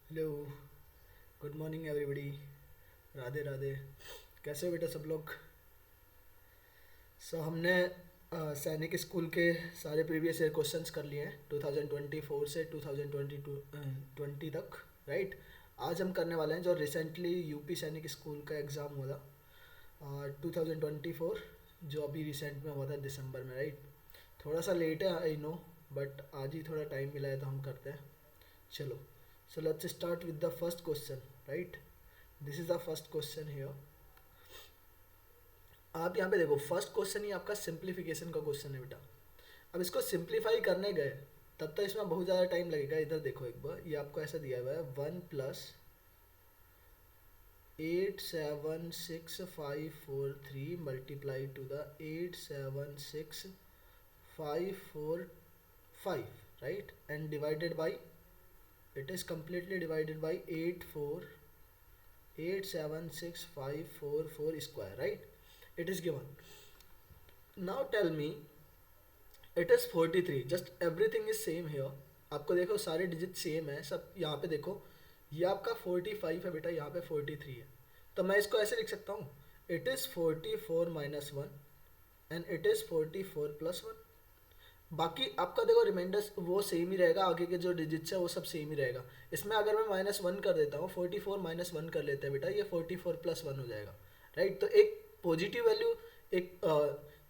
Hello, good morning everybody. Radhe Radhe. कैसे हो बेटा सब लोग? हमने सैनिक स्कूल के सारे प्रीवियस ईयर क्वेश्चंस कर लिए हैं 2024 से 2022 20 तक, राइट। आज हम करने वाले हैं जो रिसेंटली यूपी सैनिक स्कूल का एग्ज़ाम हुआ था 2024, जो अभी रिसेंट में हुआ था दिसंबर में, राइट। थोड़ा सा लेट है, आई नो, बट आज ही थोड़ा टाइम मिला है तो हम करते हैं। चलो, so let's start with the first question, right. This is the first question here. आप यहाँ पे देखो, फर्स्ट क्वेश्चन ही आपका सिंप्लीफिकेशन का क्वेश्चन है बेटा। अब इसको सिंप्लीफाई करने गए तब तो इसमें बहुत ज़्यादा टाइम लगेगा। इधर देखो एक बार, ये आपको ऐसा दिया हुआ है 1+876543 multiply two the 876545, right, and divided by, it is completely divided by 8487654 square, right? It is given. Now tell me, it is 43, just everything is same here. आपको देखो सारे डिजिट सेम है सब। यहाँ पे देखो, ये आपका 45 है बेटा, यहाँ पे 43 है। तो मैं इसको ऐसे लिख सकता हूँ, it is 44 - 1 and it is 44 + 1। बाकी आपका देखो रिमाइंडर्स वो सेम ही रहेगा, आगे के जो डिजिट्स है वो सब सेम ही रहेगा। इसमें अगर मैं -1 कर देता हूँ, 44 - 1 कर लेते हैं बेटा, ये 44 + 1 हो जाएगा, राइट। तो एक पॉजिटिव वैल्यू, एक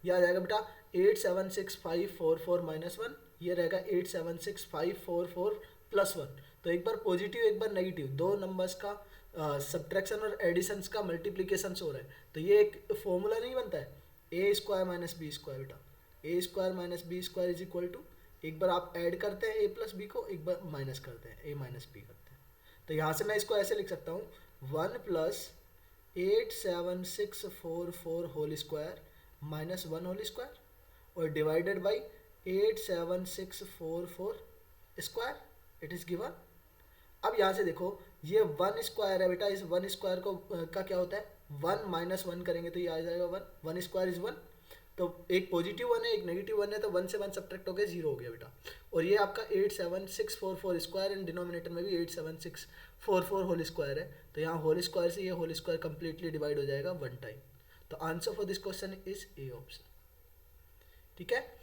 ये आ जाएगा बेटा 876544 - 1, ये रहेगा 876544 + 1। तो एक बार पॉजिटिव एक बार नेगेटिव, दो नंबर्स का सब्ट्रैक्शन और एडिशंस का मल्टीप्लीकेशन हो रहा है, तो ये एक फॉर्मूला नहीं बनता है, a² - b² बेटा। a² - b² is equal to, एक बार आप ऐड करते हैं a प्लस बी को, एक बार माइनस करते हैं a - b करते हैं। तो यहाँ से मैं इसको ऐसे लिख सकता हूँ, 1 + 87644 होल स्क्वायर -1 होल स्क्वायर और divided by 87644 square, it is given. अब यहाँ से देखो, ये 1² है बेटा, इस 1² को का क्या होता है, 1 - 1 करेंगे तो ये आ जाएगा 1, 1² इज 1। तो एक पॉजिटिव 1 है, एक नेगेटिव 1 है, तो 1 से 1 सब्ट्रैक्ट होकर 0 हो गया बेटा। और ये आपका 87644 स्क्वायर, एंड डिनोमिनेटर में भी 87644 होल स्क्वायर है, तो यहाँ होल स्क्वायर से ये होल स्क्वायर कंप्लीटली डिवाइड हो जाएगा 1 टाइम। तो answer for this question is A option. ठीक है,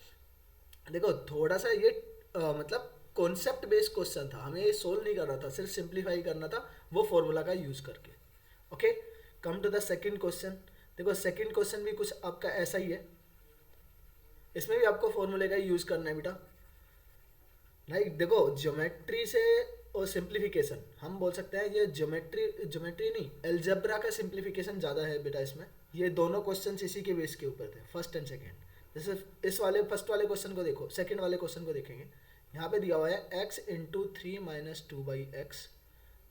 देखो थोड़ा सा ये मतलब कॉन्सेप्ट बेस्ड क्वेश्चन था, हमें ये सोल्व नहीं करना था, सिर्फ सिंप्लीफाई करना था वो फॉर्मूला का यूज करके। Okay, come to the second question. देखो सेकंड क्वेश्चन भी कुछ आपका ऐसा ही है, इसमें भी आपको फॉर्मूले का यूज करना है बेटा। लाइक देखो, ज्योमेट्री से और सिंप्लीफिकेशन हम बोल सकते हैं, ये ज्योमेट्री नहीं, एल्जेब्रा का सिंप्लीफिकेशन ज़्यादा है बेटा इसमें। ये दोनों क्वेश्चन इसी के बेस के ऊपर थे, फर्स्ट एंड सेकेंड। जैसे इस वाले फर्स्ट वाले क्वेश्चन को देखो, सेकेंड वाले क्वेश्चन को देखेंगे। यहाँ पे दिया हुआ है x into 3 - 2/x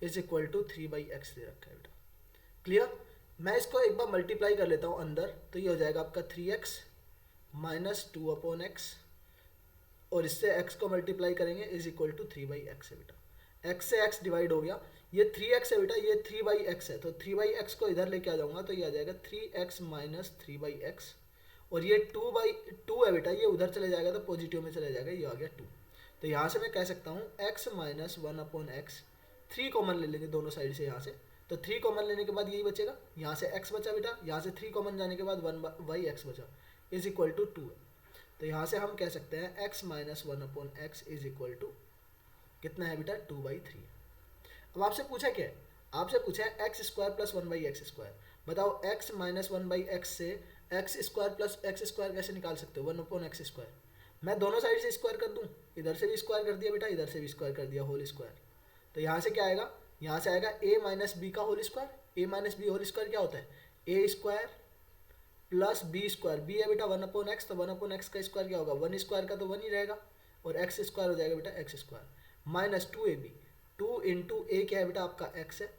is equal to 3/x दे रखा है बेटा। क्लियर, मैं इसको एक बार मल्टीप्लाई कर लेता हूँ अंदर, तो ये हो जाएगा आपका 3x - 2/x, और इससे x को मल्टीप्लाई करेंगे इज इक्वल टू 3/x है बेटा। x से x डिवाइड हो गया, ये 3x है बेटा, ये 3/x है, तो 3/x को इधर लेके आ जाऊंगा तो ये आ जाएगा 3x - 3/x, और ये 2/2 है बेटा, ये उधर चले जाएगा तो पॉजिटिव में चले जाएगा, ये आ गया 2। तो यहाँ से मैं कह सकता हूँ x - 1/x, 3 कॉमन ले लेंगे दोनों साइड से यहाँ से, तो 3 कॉमन लेने के बाद यही बचेगा, यहाँ से x बचा बेटा, यहाँ से 3 कॉमन जाने के बाद 1/x बचा, इज इक्वल टू 2 है। तो यहाँ से हम कह सकते हैं x - 1/x is equal to कितना है बेटा, 2/3। अब आपसे पूछा क्या है, आपसे पूछा है x² + 1/x²। बताओ x - 1/x से x² + x² कैसे निकाल सकते हो, 1/x²। मैं दोनों साइड से स्क्वायर कर दूं, इधर से भी स्क्वायर कर दिया बेटा, इधर से भी स्क्वायर कर दिया, होल स्क्वायर। तो यहाँ से क्या आएगा, यहाँ से आएगा a - b का whole square. a - b whole square क्या होता है, a² + b²। b है बेटा 1/x, तो 1/x का स्क्वायर क्या होगा, 1² का तो 1 ही रहेगा, और x² हो जाएगा बेटा x² -2ab। 2 इंटू ए क्या है बेटा, आपका x है,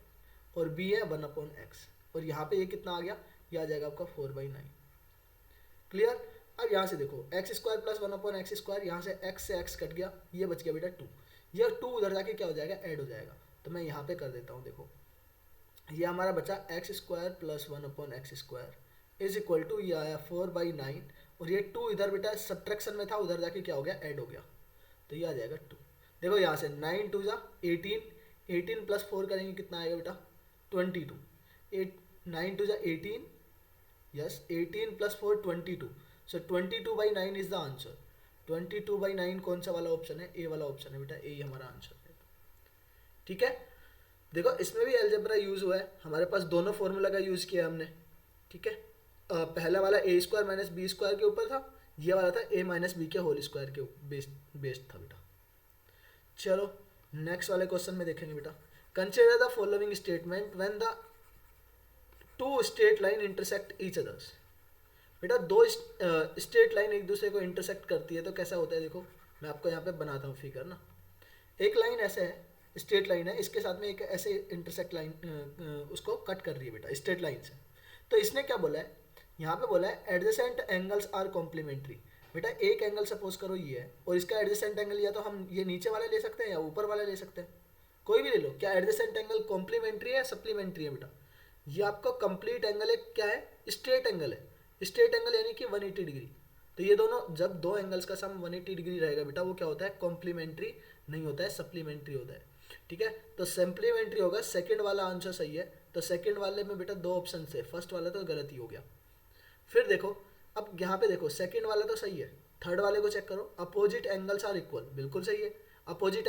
और b है 1/x, और यहाँ पे ये कितना आ गया, ये आ जाएगा आपका 4/9। क्लियर। अब यहाँ से देखो x² + 1/x², यहाँ से x कट गया, ये बच गया बेटा 2, ये 2 उधर जाके क्या हो जाएगा, ऐड हो जाएगा। तो मैं यहाँ पे कर देता हूँ, देखो ये हमारा बचा x² + 1/x² is equal to, ये आया 4/9, और ये 2 इधर बेटा सब्ट्रैक्शन में था, उधर जाके क्या हो गया, ऐड हो गया, तो ये आ जाएगा 2। देखो यहाँ से 9 × 2 = 18, 18 प्लस 4 करेंगे कितना आएगा बेटा 22। 8 9 टू जा 18, yes 18 plus 4 22, so 22/9 is the answer. 22/9 कौन सा वाला ऑप्शन है, ए वाला ऑप्शन है बेटा, ए हमारा आंसर है। ठीक है, देखो इसमें भी अलजेब्रा यूज हुआ है, हमारे पास दोनों फॉर्मूला का यूज किया हमने। ठीक है, पहला वाला ए स्क्वायर माइनस बी स्क्वायर के ऊपर था, ये वाला था ए माइनस बी के होल स्क्वायर के बेस्ड था बेटा। चलो नेक्स्ट वाले क्वेश्चन में देखेंगे बेटा, consider the following statement when the two straight line intersect each others. बेटा दो स्ट्रेट लाइन एक दूसरे को इंटरसेक्ट करती है तो कैसा होता है, देखो मैं आपको यहाँ पे बनाता हूँ फिगर ना। एक लाइन ऐसे है, स्ट्रेट लाइन है, इसके साथ में एक ऐसे इंटरसेक्ट लाइन उसको कट कर रही है बेटा स्ट्रेट लाइन से। तो इसने क्या बोला है, यहाँ पे बोला है एडजेसेंट एंगल्स आर कॉम्प्लीमेंट्री। बेटा एक एंगल सपोज करो ये है, और इसका एडजेसेंट एंगल या तो हम ये नीचे वाला ले सकते हैं या ऊपर वाला ले सकते हैं, कोई भी ले लो। क्या एडजेसेंट एंगल कॉम्प्लीमेंट्री है या सप्लीमेंट्री है बेटा, ये आपका कंप्लीट एंगल है, क्या है स्ट्रेट एंगल है। स्ट्रेट एंगल यानी कि 180 डिग्री। तो ये दोनों जब दो एंगल्स का सम 180 डिग्री रहेगा बेटा, वो क्या होता है कॉम्प्लीमेंट्री नहीं होता है, सप्लीमेंट्री होता है। ठीक है, तो सप्लीमेंट्री होगा, सेकंड वाला आंसर सही है। तो सेकंड वाले में बेटा दो ऑप्शन थे, फर्स्ट वाला तो गलत ही हो गया। फिर देखो अब यहाँ पे देखो सेकंड वाला तो सही है, थर्ड वाले को चेक करो, अपोजिट एंगल्स आर इक्वल, बिल्कुल सही है। अपोजिट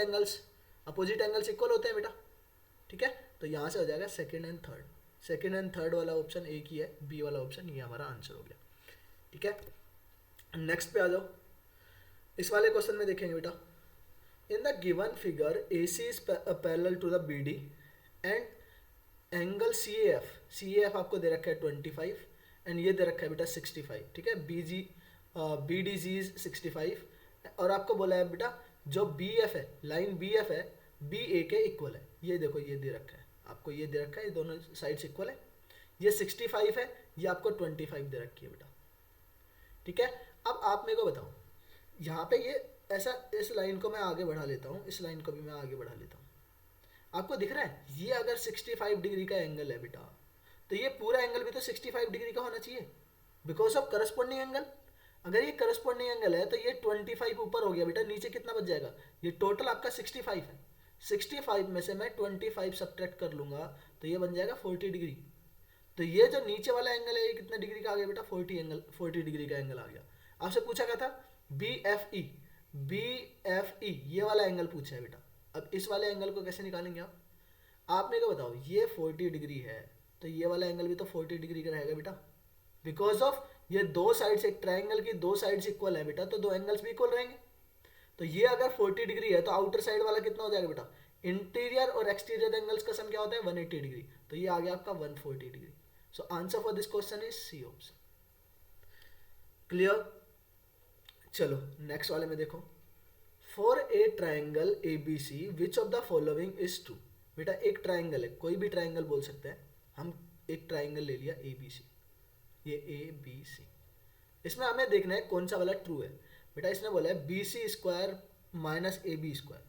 एंगल्स इक्वल होते हैं बेटा। ठीक है, तो यहाँ से हो जाएगा second and third. Second and third वाला ऑप्शन एक ही है, बी वाला ऑप्शन ये हमारा आंसर हो गया। ठीक है, नेक्स्ट पे आ जाओ। इस वाले क्वेश्चन में देखेंगे बेटा, in the given figure A C is parallel to the B D and angle C F आपको दे रखा है 25 एंड ये दे रखा है बेटा 65। ठीक है, बी डी जी इज 65 और आपको बोला है बेटा जो बी एफ है, लाइन बी एफ है, बी ए के इक्वल है। ये देखो ये दे रखा है आपको, ये दे रखा है, ये दोनों साइड्स इक्वल है। ये 65 है, ये आपको 25 दे रखी है बेटा। ठीक है, अब आप मेरे को बताओ, यहाँ पे ये ऐसा, इस लाइन को मैं आगे बढ़ा लेता हूँ, इस लाइन को भी मैं आगे बढ़ा लेता हूँ। आपको दिख रहा है ये अगर 65 डिग्री का एंगल है बेटा, तो ये पूरा एंगल भी तो 65 डिग्री का होना चाहिए बिकॉज ऑफ करस्पॉन्डिंग एंगल। अगर ये करस्पॉन्डिंग एंगल है तो ये 25 ऊपर हो गया बेटा, नीचे कितना बच जाएगा, ये टोटल आपका 65 है। 65 में से मैं 25 सब्ट्रैक्ट कर लूंगा तो ये बन जाएगा 40 डिग्री। तो ये जो नीचे वाला एंगल है ये कितने डिग्री का आ गया बेटा, 40 डिग्री का एंगल आ गया। आपसे पूछा क्या था, बी एफ ई ये वाला एंगल पूछा है बेटा। अब इस वाले एंगल को कैसे निकालेंगे आप मेरे को बताओ। ये 40 डिग्री है तो ये वाला एंगल भी तो 40 डिग्री का रहेगा बेटा, बिकॉज ऑफ ये दो साइड्स, एक ट्राइंगल की दो साइड्स इक्वल है बेटा, तो दो एंगल्स भी इक्वल रहेंगे। तो ये अगर 40 डिग्री है तो आउटर साइड वाला कितना हो जाएगा बेटा, इंटीरियर और एक्सटीरियर एंगल्स का सम क्या होता है 180 डिग्री, तो ये आ गया आपका 140 degree. So answer for this question is C option. Clear, चलो नेक्स्ट वाले में देखो, for a triangle A B C which of the following is true. बेटा एक ट्राइंगल है, कोई भी ट्राइंगल बोल सकते हैं हम, एक ट्राइंगल ले लिया ए बी सी, ये ए बी सी, इसमें हमें देखना है कौन सा वाला ट्रू है। बेटा इसने बोला है B C square minus A B square,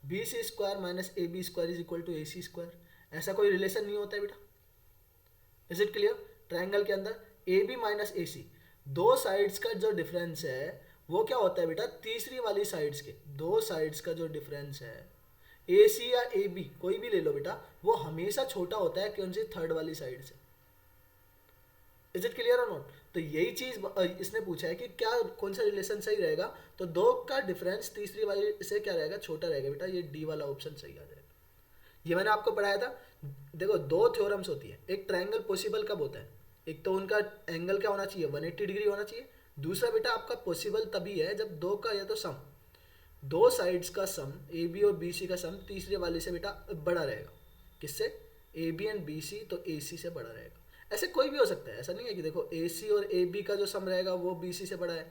B C square minus A B square is equal to A C square, ऐसा कोई रिलेशन नहीं होता है बेटा। इज इट क्लियर, ट्राइंगल के अंदर ए बी माइनस ए सी, दो साइड्स का जो डिफरेंस है वो क्या होता है बेटा, तीसरी वाली साइड्स के, दो साइड्स का जो डिफरेंस है ए सी या ए बी कोई भी ले लो बेटा, वो हमेशा छोटा होता है कौन सी, थर्ड वाली साइड से। Is it clear or not. तो यही चीज इसने पूछा है कि क्या कौन सा रिलेशन सही रहेगा, तो दो का डिफरेंस तीसरी वाली से क्या रहेगा, छोटा रहेगा बेटा, ये डी वाला ऑप्शन सही आ जाएगा। ये मैंने आपको पढ़ाया था। देखो दो थ्योरम्स होती है, एक ट्राइंगल पॉसिबल कब होता है, एक तो उनका एंगल क्या होना चाहिए 180 डिग्री होना चाहिए, दूसरा बेटा आपका पॉसिबल तभी है जब दो का या तो सम, दो साइड्स का सम ए बी और बी सी का सम तीसरे वाले से बेटा बड़ा रहेगा। किससे, A B and B C तो ए सी से बड़ा रहेगा। ऐसे कोई भी हो सकता है, ऐसा नहीं है कि देखो ए सी और ए बी का जो सम रहेगा वो बी सी से बड़ा है।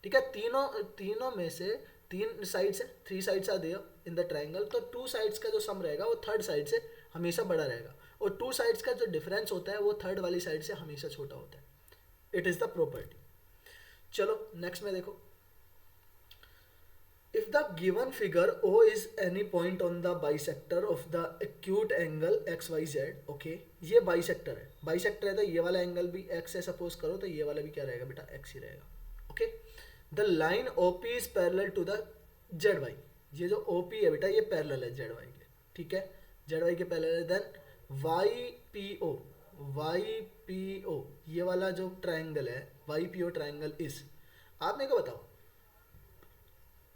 ठीक है, तीनों में से तीन साइड्स है, 3 sides are there in the triangle, तो 2 साइड्स का जो सम रहेगा वो थर्ड साइड से हमेशा बड़ा रहेगा, और 2 साइड्स का जो डिफरेंस होता है वो थर्ड वाली साइड से हमेशा छोटा होता है। It is the property. चलो नेक्स्ट में देखो, if the given figure O is any point on the bisector of the acute angle XYZ, okay, ये बाइसेक्टर है, बाइसेक्टर है तो ये वाला एंगल भी x है सपोज करो, तो ये वाला भी क्या रहेगा बेटा x ही रहेगा। Okay, the line OP is parallel to the ZY, ये जो OP है बेटा ये पैरेलल है ZY के। ठीक है, जेड वाई के parallel. Then Y P O, Y P O ये वाला जो ट्राइंगल है वाई पी ओ ट्राइंगल इस, आप मेरे को बताओ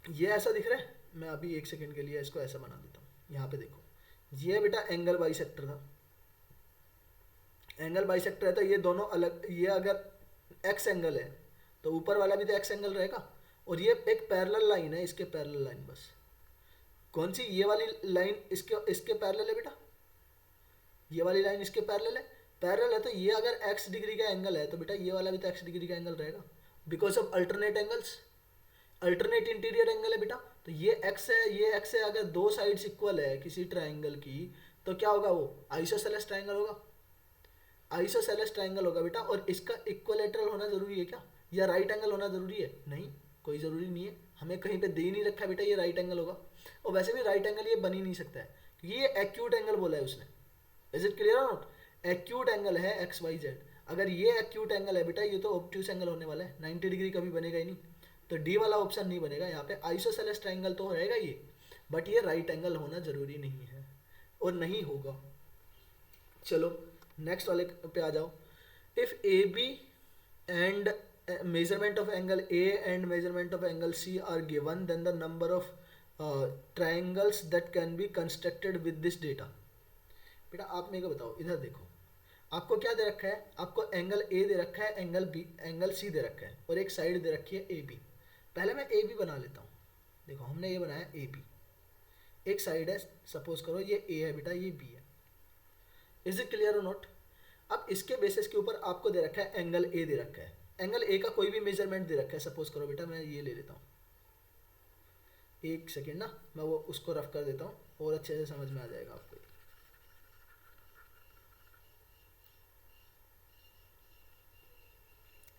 ये ऐसा दिख रहा है? मैं अभी एक सेकंड के लिए इसको ऐसा बना देता हूँ। यहाँ पे देखो, ये बेटा एंगल बाइसेक्टर था, एंगल बाइसेक्टर है तो ये दोनों अलग, ये अगर एक्स एंगल है तो ऊपर वाला भी तो एक्स एंगल रहेगा, और ये एक पैरेलल लाइन है, इसके पैरेलल लाइन, बस कौन सी, ये वाली लाइन इसके इसके पैरेलल है बेटा, ये वाली लाइन इसके पैरेलल है, पैरेलल है तो ये अगर x डिग्री का एंगल है तो बेटा ये वाला भी तो x डिग्री का एंगल रहेगा, because of alternate angles, alternate interior angle है बेटा। तो ये x है, ये x है, अगर दो साइड्स इक्वल है किसी ट्राइंगल की तो क्या होगा, वो आइसोसेलेस ट्राइंगल होगा, आइसोसेलेस ट्राइंगल होगा बेटा। और इसका इक्वलेटरल होना जरूरी है क्या, या राइट एंगल होना जरूरी है? नहीं, कोई ज़रूरी नहीं है, हमें कहीं पे दे ही नहीं रखा बेटा ये राइट एंगल होगा, और वैसे भी राइट एंगल ये बन ही नहीं सकता है क्योंकि ये एक्यूट एंगल बोला है उसने। Is it clear or not? Acute angle है एक्स वाई जेड, अगर ये एक्यूट एंगल है बेटा ये तो ऑब्ट्यूस एंगल होने वाला है, 90 डिग्री कभी बनेगा ही नहीं, तो डी वाला ऑप्शन नहीं बनेगा यहाँ पे। आइसोसेलेस ट्राइंगल तो रहेगा ये, बट ये राइट एंगल होना जरूरी नहीं है और नहीं होगा। चलो नेक्स्ट वाले पे आ जाओ। If A B and measurement of angle A and measurement of angle C are given, then the number of triangles that can be constructed with this data। बेटा आप मेरे को बताओ, इधर देखो आपको क्या दे रखा है, आपको एंगल A दे रखा है, एंगल B, एंगल C दे रखा है, और एक साइड दे रखी है AB। पहले मैं AB बना लेता हूँ। देखो हमने ये बनाया AB, एक साइड है, सपोज करो ये A है बेटा, ये B है। Is it clear or not? अब इसके बेसिस के ऊपर आपको दे रखा है एंगल A दे रखा है, एंगल ए का कोई भी मेजरमेंट दे रखा है, सपोज करो बेटा मैं ये ले लेता हूँ, एक सेकेंड ना, मैं वो उसको रफ कर देता हूँ और अच्छे से समझ में आ जाएगा आपको।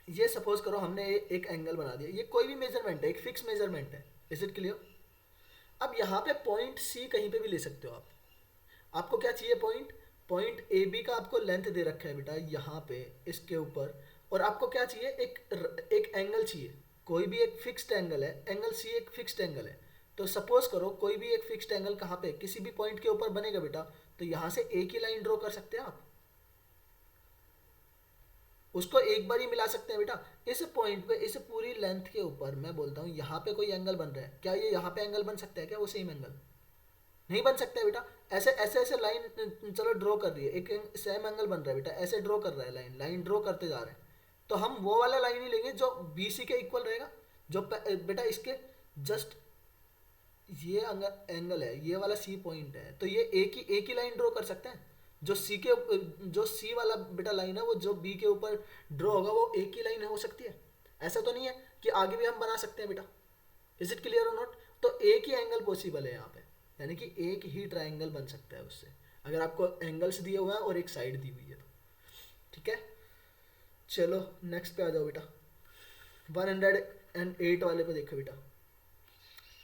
ये सपोज करो हमने एक एंगल बना दिया, ये कोई भी मेजरमेंट है, एक फिक्स मेजरमेंट है। Is it clear? अब यहाँ पे पॉइंट सी कहीं पे भी ले सकते हो आप। आपको क्या चाहिए, पॉइंट ए बी का आपको लेंथ दे रखा है बेटा यहाँ पे इसके ऊपर, और आपको क्या चाहिए, एक एंगल चाहिए, कोई भी एक फिक्स्ड एंगल है, एंगल सी एक फिक्स्ड एंगल है। तो सपोज करो कोई भी एक फिक्स्ड एंगल कहाँ पे, किसी भी पॉइंट के ऊपर बनेगा बेटा, तो यहाँ से एक ही लाइन ड्रॉ कर सकते हैं आप, उसको एक बार ही मिला सकते हैं बेटा। इस पॉइंट पे इस पूरी लेंथ के ऊपर मैं बोलता हूँ यहाँ पे कोई एंगल बन रहा है, क्या ये यहाँ पे एंगल बन सकता है क्या, वो सेम एंगल नहीं बन सकता है बेटा। ऐसे ऐसे ऐसे लाइन चलो ड्रॉ कर रही है, एक सेम एंगल बन रहा है बेटा, ऐसे ड्रॉ कर रहा है, लाइन ड्रॉ करते जा रहे हैं, तो हम वो वाला लाइन ही लेंगे जो बी सी के इक्वल रहेगा, जो बेटा इसके जस्ट ये एंगल है, ये वाला सी पॉइंट है, तो ये एक ही लाइन ड्रॉ कर सकते हैं। जो सी के जो सी वाला बेटा लाइन है वो जो बी के ऊपर ड्रॉ होगा वो एक ही लाइन हो सकती है, ऐसा तो नहीं है कि आगे भी हम बना सकते हैं बेटा। Is it clear or not? तो एक ही एंगल पॉसिबल है यहाँ पे, यानी कि एक ही ट्राइंगल बन सकता है उससे, अगर आपको एंगल्स दिए हुए हैं और एक साइड दी हुई है तो। ठीक है, चलो नेक्स्ट पे आ जाओ बेटा। 108 वाले पे देखो बेटा।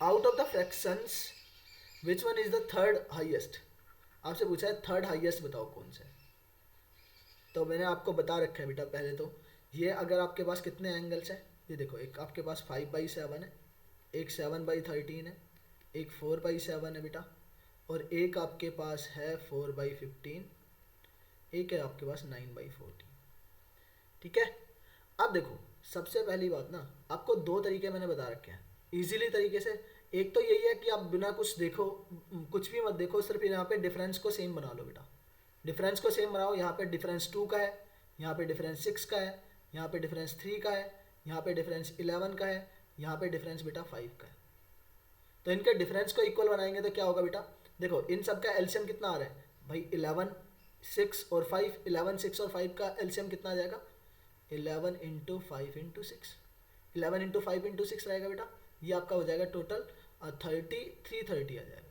Out of the fractions which one is the third highest, आपसे पूछा है थर्ड हाईएस्ट बताओ कौन सा है। तो मैंने आपको बता रखा है बेटा पहले तो, ये अगर आपके पास कितने एंगल्स हैं, ये देखो एक आपके पास 5/7 है, एक 7/13 है, एक 4/7 है बेटा, और एक आपके पास है 4/15, एक है आपके पास 9/14। ठीक है, अब देखो सबसे पहली बात ना, आपको दो तरीके मैंने बता रखे हैं इजीली तरीके से। एक तो यही है कि आप बिना कुछ देखो, कुछ भी मत देखो, सिर्फ यहाँ पे डिफरेंस को सेम बना लो बेटा, डिफरेंस को सेम बनाओ। यहाँ पे डिफरेंस 2 का है, यहाँ पे डिफरेंस 6 का है, यहाँ पे डिफरेंस 3 का है, यहाँ पे डिफरेंस 11 का है, यहाँ पे डिफरेंस बेटा 5 का है। तो इनके डिफरेंस को इक्वल बनाएंगे तो क्या होगा बेटा, देखो इन सब का एलसीएम कितना आ रहा है भाई, 11 6 और 5, 11 6 और 5 का एलसीएम कितना आ जाएगा, 11 × 5 × 6, 11 × 5 × 6 रहेगा बेटा, ये आपका हो जाएगा टोटल 330 आ जाएगा।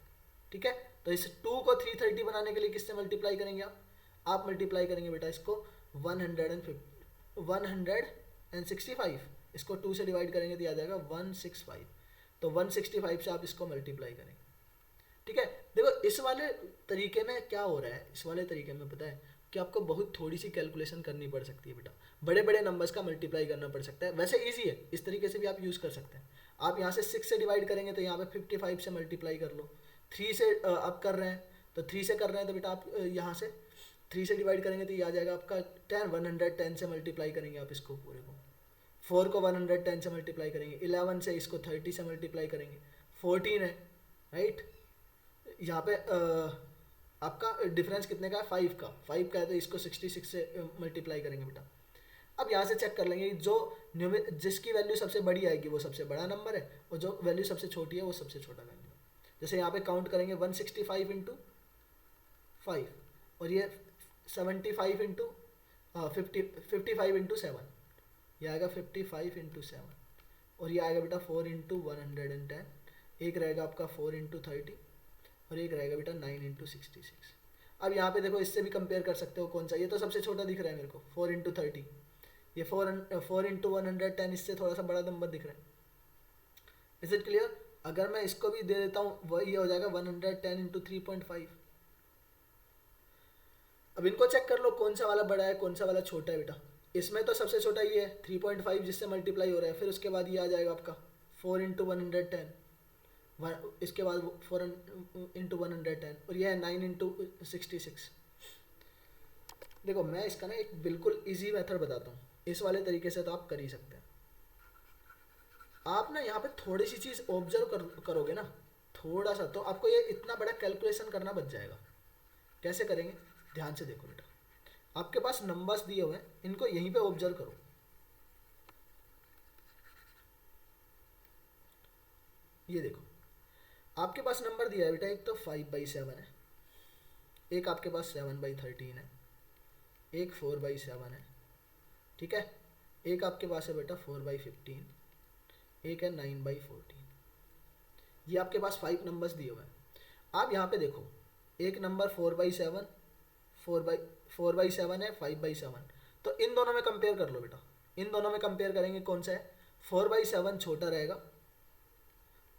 ठीक है, तो इस 2 को 330 बनाने के लिए किससे मल्टीप्लाई करेंगे आप मल्टीप्लाई करेंगे बेटा इसको 165, इसको 2 से डिवाइड करेंगे तो आ जाएगा 165, तो 165 से आप इसको मल्टीप्लाई करेंगे। ठीक है, देखो इस वाले तरीके में क्या हो रहा है, इस वाले तरीके में पता है कि आपको बहुत थोड़ी सी कैलकुलेशन करनी पड़ सकती है बेटा, बड़े बड़े नंबर्स का मल्टीप्लाई करना पड़ सकता है। वैसे इजी है, इस तरीके से भी आप यूज़ कर सकते हैं। आप यहाँ से 6 से डिवाइड करेंगे तो यहाँ पे 55 से मल्टीप्लाई कर लो, 3 से आप कर रहे हैं तो 3 से कर रहे हैं तो बेटा आप यहाँ से 3 से डिवाइड करेंगे तो ये आ जाएगा आपका 10, 110 से मल्टीप्लाई करेंगे आप इसको पूरे को, 4 को 110 से मल्टीप्लाई करेंगे, 11 से इसको 30 से मल्टीप्लाई करेंगे, 14 है राइट। यहाँ पे आपका डिफरेंस कितने का है, 5 का, 5 का है तो इसको 66 से मल्टीप्लाई करेंगे बेटा। अब यहाँ से चेक कर लेंगे जो जिसकी वैल्यू सबसे बड़ी आएगी वो सबसे बड़ा नंबर है, और जो वैल्यू सबसे छोटी है वो सबसे छोटा वैल्यू है। जैसे यहाँ पे काउंट करेंगे 165 इंटू 5, और ये 75 इंटू 55 इंटू 7, ये आएगा 55 इंटू 7, और ये आएगा बेटा 4 इंटू 110, एक रहेगा आपका 4 इंटू 30, और एक रहेगा बेटा 9 इंटू 66। अब यहाँ पे देखो इससे भी कंपेयर कर सकते हो कौन सा, ये तो सबसे छोटा दिख रहा है मेरे को 4 इंटू 30, ये 4 इंटू 110 इससे थोड़ा सा बड़ा नंबर दिख रहा है। Is it clear? अगर मैं इसको भी दे देता हूँ वही हो जाएगा 110 इंटू 3.5। अब इनको चेक कर लो कौन सा वाला बड़ा है कौन सा वाला छोटा है बेटा। इसमें तो सबसे छोटा ये है 3.5 जिससे मल्टीप्लाई हो रहा है, फिर उसके बाद ये आ जाएगा आपका 4 इंटू 110, इसके बाद 4 इंटू 110, और ये है 9 इंटू 66। देखो मैं इसका ना एक बिल्कुल इजी मेथड बताता हूँ, इस वाले तरीके से तो आप कर ही सकते हैं। आप ना यहाँ पे थोड़ी सी चीज़ ऑब्जर्व करोगे ना थोड़ा सा, तो आपको ये इतना बड़ा कैलकुलेशन करना बच जाएगा। कैसे करेंगे ध्यान से देखो बेटा, आपके पास नंबर्स दिए हुए हैं, इनको यहीं पे ऑब्जर्व करो। ये देखो आपके पास नंबर दिया है बेटा, एक तो 5/7 है, एक आपके पास 7/13 है, एक 4/7 है, ठीक है, एक आपके पास है बेटा 4/15, एक है 9/14। ये आपके पास 5 नंबर्स दिए हुए हैं। आप यहाँ पे देखो एक नंबर 4/7 4/7 है, 5/7, तो इन दोनों में कंपेयर कर लो बेटा। इन दोनों में कंपेयर करेंगे कौन सा है, 4/7 छोटा रहेगा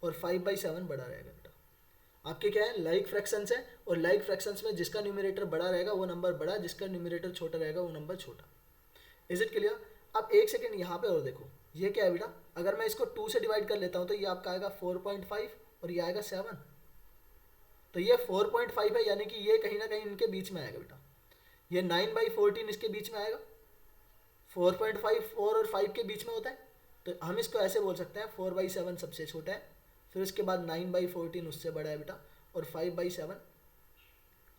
और 5/7 बड़ा रहेगा बेटा। आपके क्या है लाइक फ्रैक्शंस है, और लाइक फ्रैक्शंस में जिसका न्यूमरेटर बड़ा रहेगा वो नंबर बड़ा, जिसका न्यूमरेटर छोटा रहेगा वो नंबर छोटा। Is it clear? अब एक सेकेंड यहाँ पे और देखो ये क्या है बेटा, अगर मैं इसको 2 से डिवाइड कर लेता हूँ तो ये आपका आएगा 4.5 और ये आएगा 7, तो ये 4.5 है, यानी कि ये कहीं ना कहीं इनके बीच में आएगा बेटा। ये 9/14 इसके बीच में आएगा, 4.5 4 और 5 के बीच में होता है, तो हम इसको ऐसे बोल सकते हैं 4/7 सबसे छोटा है, फिर उसके बाद 9/14 उससे बड़ा है बेटा, और 5/7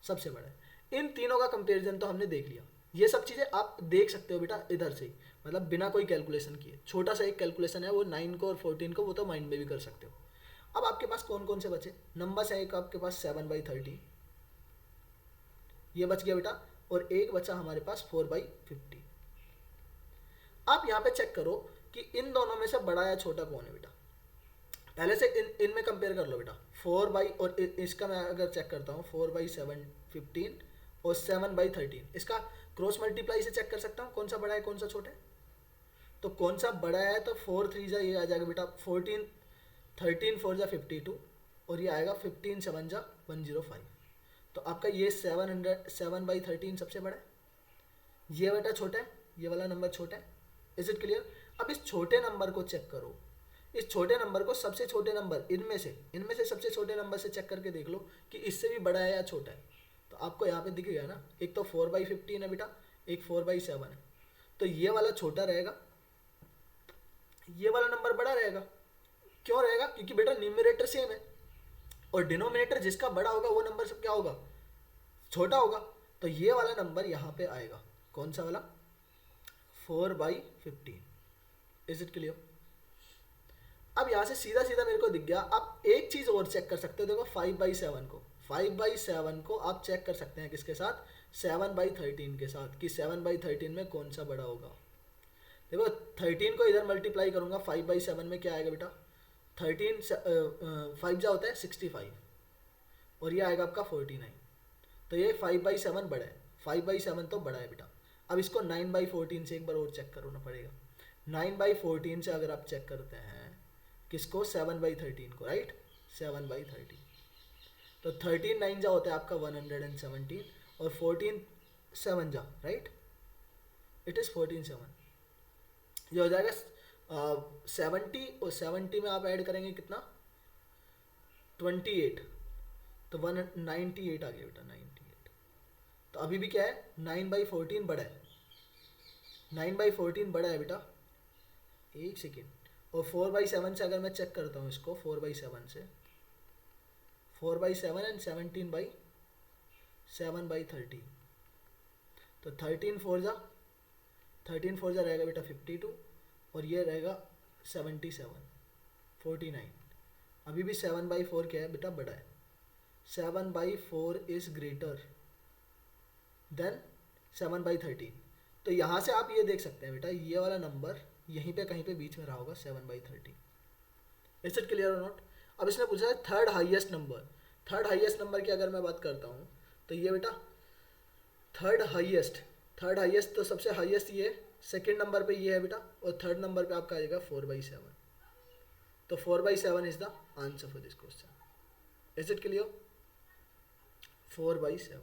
सबसे बड़ा है। इन तीनों का कंपेरिजन तो हमने देख लिया। ये सब चीज़ें आप देख सकते हो बेटा इधर से ही, मतलब बिना कोई कैलकुलेशन किए। छोटा सा एक कैलकुलेशन है वो 9 को और 14 को, वो तो माइंड में भी कर सकते हो। अब आपके पास कौन कौन से बचे नंबर्स हैं, एक आपके पास 7/13 ये बच गया बेटा, और एक बचा हमारे पास 4/50। आप यहाँ पे चेक करो कि इन दोनों में से बड़ा या छोटा कौन है बेटा। पहले से इनमें कंपेयर कर लो बेटा, 4 और इसका मैं अगर चेक करता हूँ 4/7 15 और 7/13, इसका क्रॉस मल्टीप्लाई से चेक कर सकता हूँ कौन सा बड़ा है कौन सा छोटा है। तो कौन सा बड़ा है तो 4 3 जा ये आ जाएगा बेटा 14, 13 4 जा 52, और ये आएगा 15 7 जा 105। तो आपका ये 7/13 सबसे बड़ा है, ये बेटा छोटा है, ये वाला नंबर छोटा है। Is it clear? अब इस छोटे नंबर को चेक करो, इस छोटे नंबर को सबसे छोटे नंबर इनमें से सबसे छोटे नंबर से चेक करके देख लो कि इससे भी बड़ा है या छोटा है। तो आपको यहाँ पे दिख गया ना, एक तो 4/15 है बेटा, एक 4/7 है, तो ये वाला छोटा रहेगा, ये वाला नंबर बड़ा रहेगा। क्यों रहेगा? क्योंकि बेटा न्यूमरेटर सेम है, और डिनोमिनेटर जिसका बड़ा होगा वो नंबर सब क्या होगा छोटा होगा। तो ये वाला नंबर यहाँ पे आएगा, कौन सा वाला 4/15। Is it clear? अब यहाँ से सीधा सीधा मेरे को दिख गया। आप एक चीज़ और चेक कर सकते हो, देखो 5/7 को आप चेक कर सकते हैं किसके साथ, 7/13 के साथ, कि 7/13 में कौन सा बड़ा होगा। देखो 13 को इधर मल्टीप्लाई करूँगा 5/7 में, क्या आएगा बेटा 13 5 जा होता है 65, और ये आएगा आपका 49। तो ये 5/7 बड़ा है, 5/7 तो बड़ा है बेटा। अब इसको 9/14 से एक बार और चेक करना पड़ेगा। 9/14 से अगर आप चेक करते हैं किसको, 7/13 को, राइट 7/13, तो 13 9 जा होता है आपका 117, और 14 7 जा, राइट इट इज़ 14 7, ये हो जाएगा 70, और 70 में आप ऐड करेंगे कितना 28, तो 198 आ गया बेटा, 98। तो अभी भी क्या है, 9/14 बड़ा है, 9/14 बड़ा है बेटा। एक सेकेंड। और 4/7 से अगर मैं चेक करता हूँ इसको, 4/7 से, 4/7 एंड 17/7/13, तो 13 4 रहेगा बेटा 52, और ये रहेगा 77, 49। अभी भी 7/4 क्या है बेटा, बड़ा है। 7/4 इज ग्रेटर देन 7/13। तो यहाँ से आप ये देख सकते हैं बेटा, ये वाला नंबर यहीं पे कहीं पे बीच में रहा होगा 7/13। Is it clear or not? अब इसने पूछा है third highest number. Third highest number की अगर मैं बात करता हूँ तो ये बेटा थर्ड हाईएस्ट तो सबसे हाईएस्ट ये, सेकेंड नंबर पे ये है बेटा, और थर्ड नंबर पे आपका आएगा 4/7। तो 4/7 is the answer for this question. Is it clear? 4/7।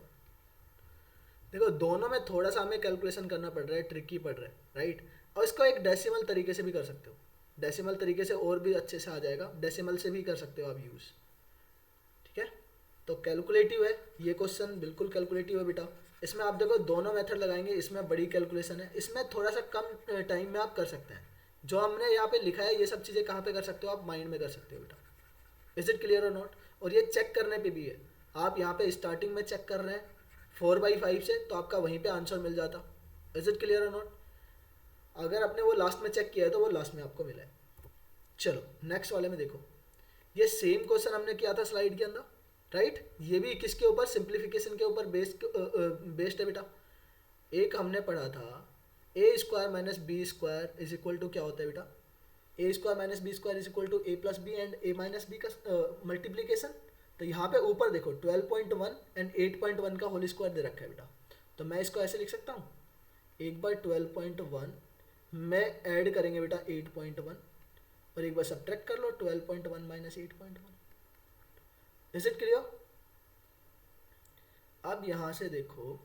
देखो दोनों में थोड़ा सा हमें कैलकुलेशन करना पड़ रहा है, ट्रिकी पड़ रहा है, राइट। और इसको एक डेसिमल तरीके से भी कर सकते हो, डेसिमल तरीके से और भी अच्छे से आ जाएगा, डेसिमल से भी कर सकते हो आप यूज़, ठीक है। तो कैलकुलेटिव है ये क्वेश्चन, बिल्कुल कैलकुलेटिव है बेटा। इसमें आप देखो दोनों मेथड लगाएंगे, इसमें बड़ी कैलकुलेशन है, इसमें थोड़ा सा कम टाइम में आप कर सकते हैं। जो हमने यहाँ पे लिखा है ये सब चीज़ें कहाँ पे कर सकते हो आप, माइंड में कर सकते हो बेटा। Is it clear or not? और ये चेक करने पे भी है, आप यहाँ पे स्टार्टिंग में चेक कर रहे हैं 4/5 से, तो आपका वहीं पे आंसर मिल जाता। Is it clear or not? अगर आपने वो लास्ट में चेक किया है तो वो लास्ट में आपको मिला है। चलो नेक्स्ट वाले में देखो, ये सेम क्वेश्चन हमने किया था स्लाइड के अंदर, राइट। ये भी किसके ऊपर, सिंप्लीफिकेशन के ऊपर बेस्ड है बेटा। एक हमने पढ़ा था a² - b² is equal to क्या होता है बेटा, a² - b² is equal to a + b and a - b का मल्टीप्लीकेशन। तो यहाँ पे ऊपर देखो 12.1 एंड 8.1 का होल स्क्वायर दे रखा है बेटा। तो मैं इसको ऐसे लिख सकता हूँ, एक बार 12.1 में ऐड करेंगे बेटा 8.1, और एक बार सब्ट्रैक्ट कर लो 12.1 - 8.1। Is it clear? अब यहाँ से देखो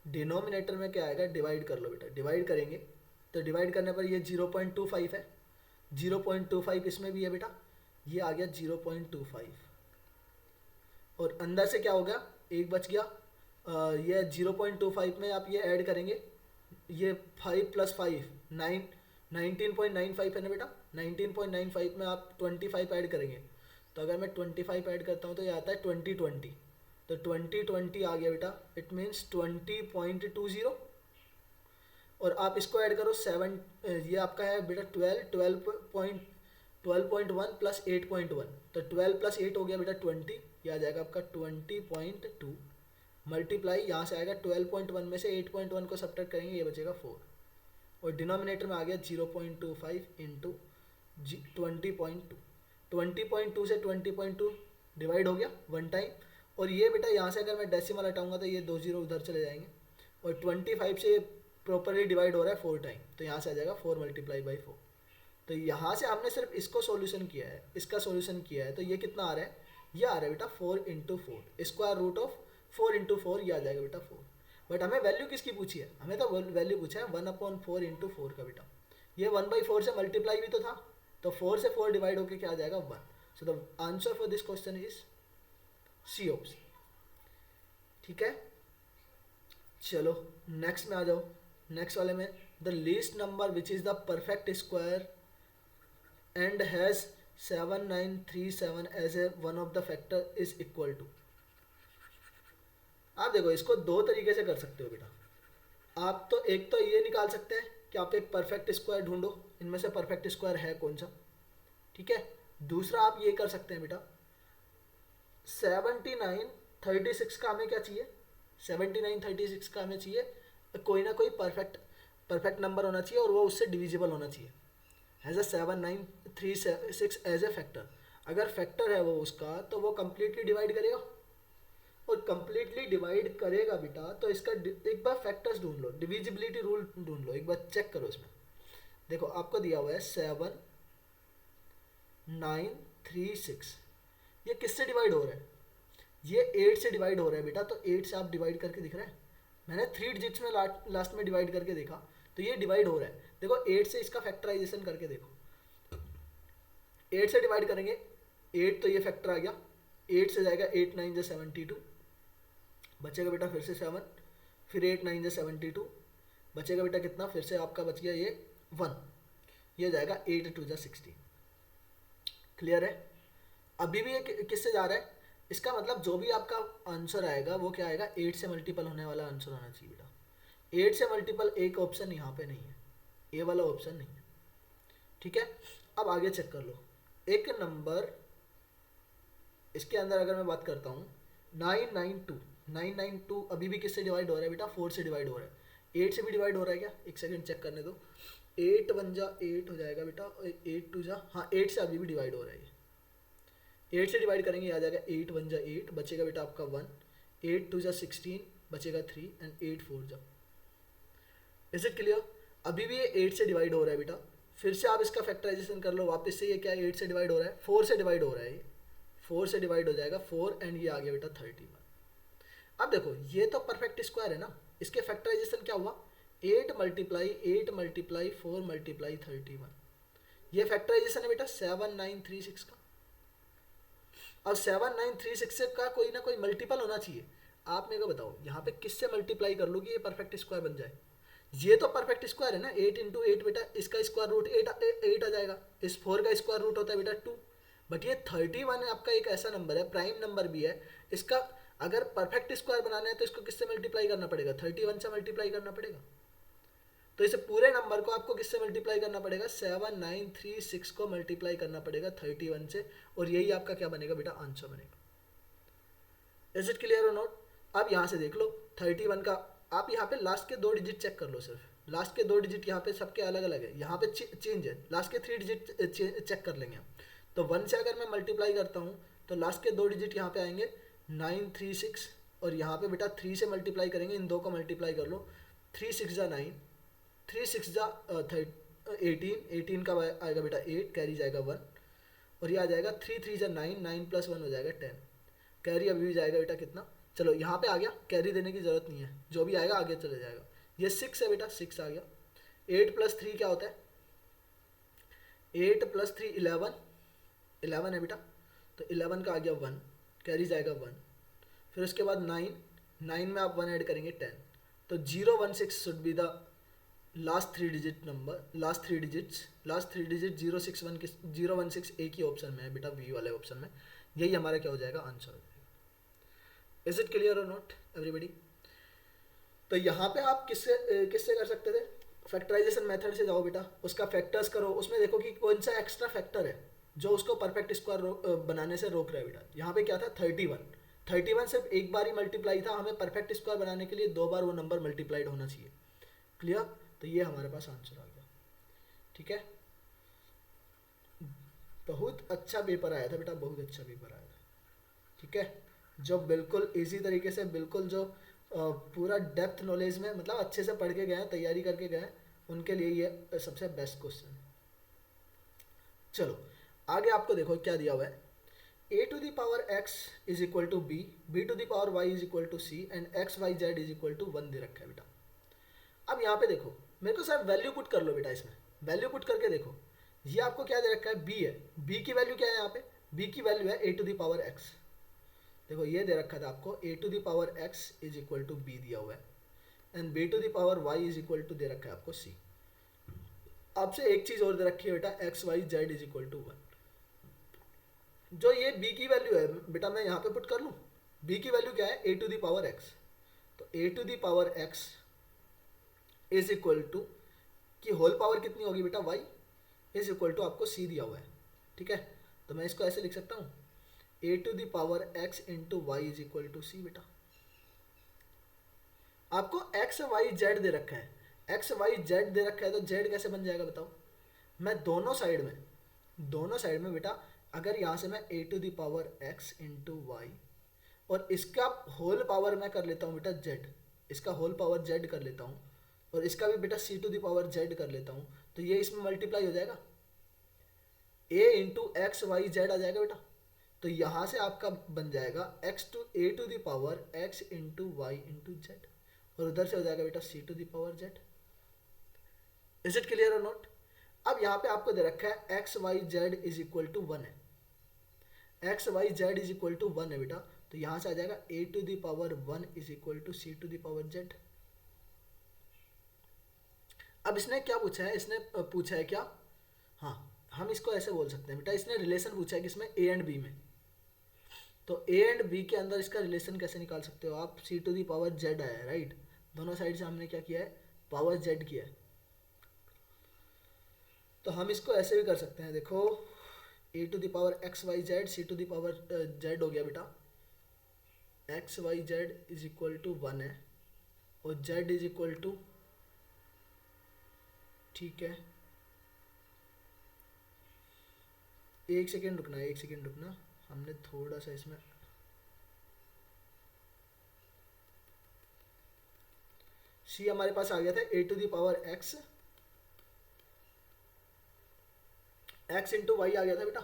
डिनोमिनेटर में क्या आएगा, डिवाइड कर लो बेटा। डिवाइड करेंगे तो डिवाइड करने पर ये 0.25 है, 0.25 इसमें भी है बेटा, ये आ गया 0.25। और अंदर से क्या हो गया, एक बच गया, ये 0.25 में आप ये ऐड करेंगे, ये 5 + 5 9, 19.95 है ना बेटा। 19.95 में आप 25 ऐड करेंगे, तो अगर मैं 25 ऐड करता हूँ तो ये आता है 2020। तो 2020 आ गया बेटा, इट मीन्स 20.20। और आप इसको ऐड करो 7, ये आपका है बेटा 12.1 प्लस 8.1, तो 12 + 8 हो गया बेटा 20, ये आ जाएगा आपका 20.2 मल्टीप्लाई, यहाँ से आएगा 12.1 में से 8.1 को सब्ट्रैक्ट करेंगे, ये बचेगा 4। और डिनोमिनेटर में आ गया 0.25 इंटू 20.2, 20.2 से 20.2 डिवाइड हो गया 1 टाइम। और ये बेटा यहाँ से अगर मैं डेसिमल हटाऊंगा तो ये 2 0 उधर चले जाएंगे, और 25 से प्रॉपरली डिवाइड हो रहा है 4 टाइम, तो यहाँ से आ जाएगा 4 × 4। तो यहाँ से हमने सिर्फ इसको सॉल्यूशन किया है, इसका सॉल्यूशन किया है, तो ये कितना आ रहा है, ये आ रहा है बेटा 4 × 4, स्क्वायर रूट ऑफ 4 × 4, ये आ जाएगा बेटा 4। बट हमें वैल्यू किसकी पूछी है, हमें तो वैल्यू पूछा है 1/4 × 4 का बेटा। ये 1/4 से मल्टीप्लाई भी तो था, तो 4 से 4 डिवाइड होकर क्या आ जाएगा 1। So the answer for this question is C option, ठीक है। चलो नेक्स्ट में आ जाओ। नेक्स्ट वाले में the least number which is the perfect square and has 7937 as a one of the factor is equal to. आप देखो इसको दो तरीके से कर सकते हो बेटा। आप तो एक तो ये निकाल सकते हैं कि आप एक परफेक्ट स्क्वायर ढूंढो, इनमें से परफेक्ट स्क्वायर है कौन सा, ठीक है। दूसरा आप ये कर सकते हैं बेटा 7936 का हमें क्या चाहिए, 7936 का हमें चाहिए कोई ना कोई परफेक्ट नंबर होना चाहिए, और वो उससे डिविजिबल होना चाहिए as a 7936 as a factor. अगर फैक्टर है वो उसका, तो वो कम्प्लीटली डिवाइड करेगा, और कम्प्लीटली डिवाइड करेगा बेटा, तो इसका एक बार फैक्टर्स ढूंढ लो, डिविजिबिलिटी रूल ढूंढ लो, एक बार चेक करो इसमें। देखो आपको दिया हुआ है 7936, ये किससे डिवाइड हो रहा है, ये 8 से डिवाइड हो रहा है बेटा। तो 8 से आप डिवाइड करके दिख रहा है, मैंने 3 डिजिट्स में लास्ट में डिवाइड करके देखा, तो ये डिवाइड हो रहा है। देखो 8 से इसका फैक्टराइजेशन करके देखो, 8 से डिवाइड करेंगे 8, तो ये फैक्टर आ गया 8 से जाएगा 8 9 जा 72, बचेगा बेटा फिर से 7, फिर 8 9 जा 72, बचेगा बेटा कितना, फिर से आपका बच गया ये 1, ये जाएगा 8 2 जा 16। क्लियर है? अभी भी ये किससे जा रहा है, इसका मतलब जो भी आपका आंसर आएगा वो क्या आएगा, 8 से मल्टीपल होने वाला आंसर होना चाहिए बेटा। 8 से मल्टीपल एक ऑप्शन यहाँ पे नहीं है, ए वाला ऑप्शन नहीं है। ठीक है, अब आगे चेक कर लो। एक नंबर इसके अंदर अगर मैं बात करता हूँ 992 अभी भी किससे डिवाइड हो रहा है बेटा, 4 से डिवाइड हो रहा है। 8 से भी डिवाइड हो रहा है क्या, एक सेकंड चेक करने दो। 8 1 जा 8 हो जाएगा बेटा, 8 2 जा, हाँ 8 से अभी भी डिवाइड हो रहा है। 8 से डिवाइड करेंगे आ जाएगा 8 1 जा 8, बचेगा बेटा आपका 1, 8 2 जा 16, बचेगा 3 एंड 8 4 जा। Is it clear? अभी भी ये 8 से डिवाइड हो रहा है बेटा, फिर से आप इसका फैक्टराइजेशन कर लो वापस से। ये क्या है, 8 से डिवाइड हो रहा है, 4 से डिवाइड हो रहा है, ये 4 से डिवाइड हो जाएगा 4 एंड ये आ गया बेटा 31। अब देखो ये तो परफेक्ट स्क्वायर है ना, इसके फैक्टराइजेशन क्या हुआ, 8 मल्टीप्लाई 4 मल्टीप्लाई 31, ये फैक्टराइजेशन है बेटा 7936 का। अब 7936 का कोई ना कोई मल्टीपल होना चाहिए। आप मेरे को बताओ यहाँ पे किससे मल्टीप्लाई कर लो कि ये परफेक्ट स्क्वायर बन जाए। ये तो परफेक्ट स्क्वायर है ना, 8 इंटू 8 बेटा, इसका स्क्वायर रूट 8 आ जाएगा, इस 4 का स्क्वायर रूट होता है बेटा 2। बट ये 31 आपका एक ऐसा नंबर है, प्राइम नंबर भी है, इसका अगर परफेक्ट स्क्वायर बनाना है तो इसको किससे मल्टीप्लाई करना पड़ेगा, 31 से मल्टीप्लाई करना पड़ेगा। तो इसे पूरे नंबर को आपको किससे मल्टीप्लाई करना पड़ेगा, 7936 को मल्टीप्लाई करना पड़ेगा 31 से, और यही आपका क्या बनेगा बेटा, आंसर बनेगा। Is it clear or not? अब यहाँ से देख लो 31 का, आप यहाँ पे लास्ट के 2 डिजिट चेक कर लो, सिर्फ लास्ट के 2 डिजिट यहाँ पे सबके अलग अलग है, यहाँ पे चेंज है, लास्ट के 3 डिजिट चेक कर लेंगे हम। तो 1 से अगर मैं मल्टीप्लाई करता हूँ तो लास्ट के 2 डिजिट यहाँ पे आएंगे 936, और यहाँ पे बेटा 3 से मल्टीप्लाई करेंगे, इन दो को मल्टीप्लाई कर लो, 3 6 जा 9, 3 6 जा 18 का आएगा बेटा 8, कैरी जाएगा 1, और ये आ जाएगा 3 3 जा 9, 9 + 1 हो जाएगा 10, कैरी अभी भी जाएगा बेटा कितना, चलो यहाँ पे आ गया, कैरी देने की जरूरत नहीं है, जो भी आएगा आगे चले जाएगा। ये 6 है बेटा, 6 आ गया। 8 + 3 क्या होता है, 8 + 3 11 है बेटा, तो 11 का आ गया 1, कैरी जाएगा 1, फिर उसके बाद 9 में आप 1 ऐड करेंगे 10, तो 016 should be the last 3 digit number, last 3 digit 016 एक ही ऑप्शन में है बेटा, वी वाले ऑप्शन में, यही हमारा क्या हो जाएगा, आंसर हो जाएगा। Is it clear or not everybody? तो यहाँ पे आप किससे कर सकते थे, फैक्टराइजेशन मेथड से जाओ बेटा, उसका फैक्टर्स करो, उसमें देखो कि कौन सा एक्स्ट्रा फैक्टर है जो उसको परफेक्ट स्क्वायर बनाने से रोक रहा है बेटा। यहाँ पे क्या था, 31 सिर्फ एक बार ही मल्टीप्लाई था, हमें परफेक्ट स्क्वायर बनाने के लिए 2 बार वो नंबर मल्टीप्लाइड होना चाहिए। क्लियर? तो ये हमारे पास आंसर आ गया। ठीक है, बहुत अच्छा पेपर आया था बेटा, बहुत अच्छा पेपर आया था। ठीक है, जो बिल्कुल इजी तरीके से, बिल्कुल जो पूरा डेप्थ नॉलेज में, मतलब अच्छे से पढ़ के गए, तैयारी करके गए, उनके लिए ये सबसे बेस्ट क्वेश्चन है। चलो आगे आपको देखो क्या दिया हुआ है, a⁴x is equal to b, b⁴y is equal to c and x y z is equal to 1 दे रखा है बेटा। अब यहाँ पे देखो, मेरे को सर वैल्यू पुट कर लो बेटा, इसमें वैल्यू पुट करके देखो, ये आपको क्या दे रखा है, b है, b की वैल्यू क्या है, यहाँ पे b की वैल्यू है a⁴x। देखो ये दे रखा था आपको a⁴x is equal to b दिया हुआ है, and b⁴y is equal to दे रखा है आपको c। आपसे एक चीज और दे रखी है बेटा, x y z is equal to 1। जो ये b की वैल्यू है बेटा, मैं यहाँ पे पुट कर लूँ, b की वैल्यू क्या है, a⁴x, तो a⁴x इज इक्वल टू की होल पावर कितनी होगी बेटा, y इज इक्वल टू आपको c दिया हुआ है। ठीक है, तो मैं इसको ऐसे लिख सकता हूँ, a⁴x into y is equal to c बेटा। आपको x y z दे रखा है, x y z दे रखा है, तो z कैसे बन जाएगा बताओ। मैं दोनों साइड में बेटा, अगर यहाँ से मैं a⁴x इंटू वाई, और इसका होल पावर मैं कर लेता हूँ बेटा z, इसका होल पावर z कर लेता हूँ, और इसका भी बेटा c⁴z कर लेता हूँ, तो ये इसमें मल्टीप्लाई हो जाएगा, a into x Y z आ जाएगा बेटा। तो यहाँ से आपका बन जाएगा a⁴x into Y into Z, और उधर से हो जाएगा बेटा c⁴z। Is it clear or not? अब यहाँ पे आपको दे रखा है x y z is equal to 1 है, x Y z is equal to 1 है बेटा, तो यहाँ से आ जाएगा a to the power 1 is equal to c to the power z. अब इसने क्या पूछा है, इसने पूछा है क्या, हाँ हम इसको ऐसे बोल सकते हैं बेटा, इसने रिलेशन पूछा है किसमें, ए एंड बी में। तो ए एंड बी के अंदर इसका रिलेशन कैसे निकाल सकते हो आप, सी टू दी पावर जेड आया है राइट, दोनों साइड से हमने क्या किया है, पावर जेड किया है। तो हम इसको ऐसे भी कर सकते हैं, देखो a to the power x Y z c to the power z हो गया बेटा, x Y z is equal to 1 है और जेड इज इक्वल टू, ठीक है एक सेकेंड रुकना, एक सेकेंड रुकना, हमने थोड़ा सा इसमें सी हमारे पास आ गया था a to the power x, x into y आ गया था बेटा।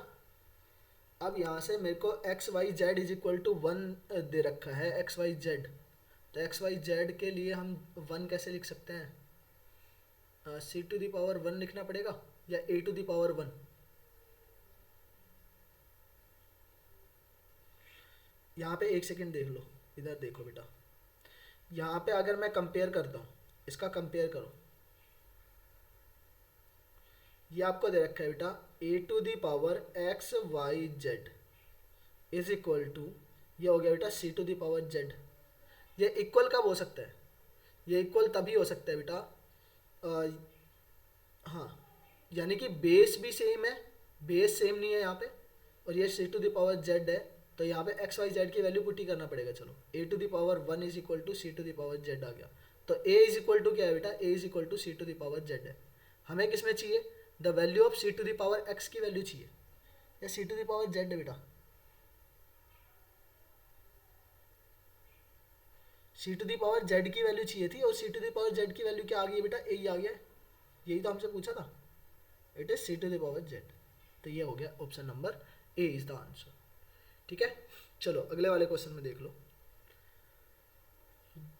अब यहाँ से मेरे को x Y z is equal to 1 दे रखा है, एक्स वाई जेड, तो एक्स वाई जेड के लिए हम 1 कैसे लिख सकते हैं, सी टू दी पावर 1 लिखना पड़ेगा या ए टू दी पावर 1। यहाँ पे एक सेकेंड देख लो, इधर देखो बेटा, यहाँ पे अगर मैं कंपेयर करता हूँ, इसका कंपेयर करो, ये आपको दे रखा है बेटा a to the power x Y z is equal to, ये हो गया बेटा c to the power z. ये इक्वल कब हो सकता है, ये इक्वल तभी हो सकता है बेटा, हाँ यानी कि बेस भी सेम है, बेस सेम नहीं है यहाँ पे, और ये c to the power z है, तो यहाँ पे एक्स वाई जेड की वैल्यू पुट ही करना पड़ेगा। चलो a to the power 1 is equal to c to the power z आ गया, तो ए इज इक्वल टू क्या है बेटा, a is equal to c to the power z है। हमें किसमें चाहिए, the value of c to the power x की वैल्यू चाहिए या सी टू दी पावर जेड है बेटा, c to the power Z की वैल्यू चाहिए थी, और सी टू दी पावर जेड की वैल्यू क्या आ गई बेटा, ए ही आ गया, यही तो हमसे पूछा था, it is C to the power Z. तो ये हो गया option number A is the answer. ठीक है, चलो अगले वाले क्वेश्चन में देख लो,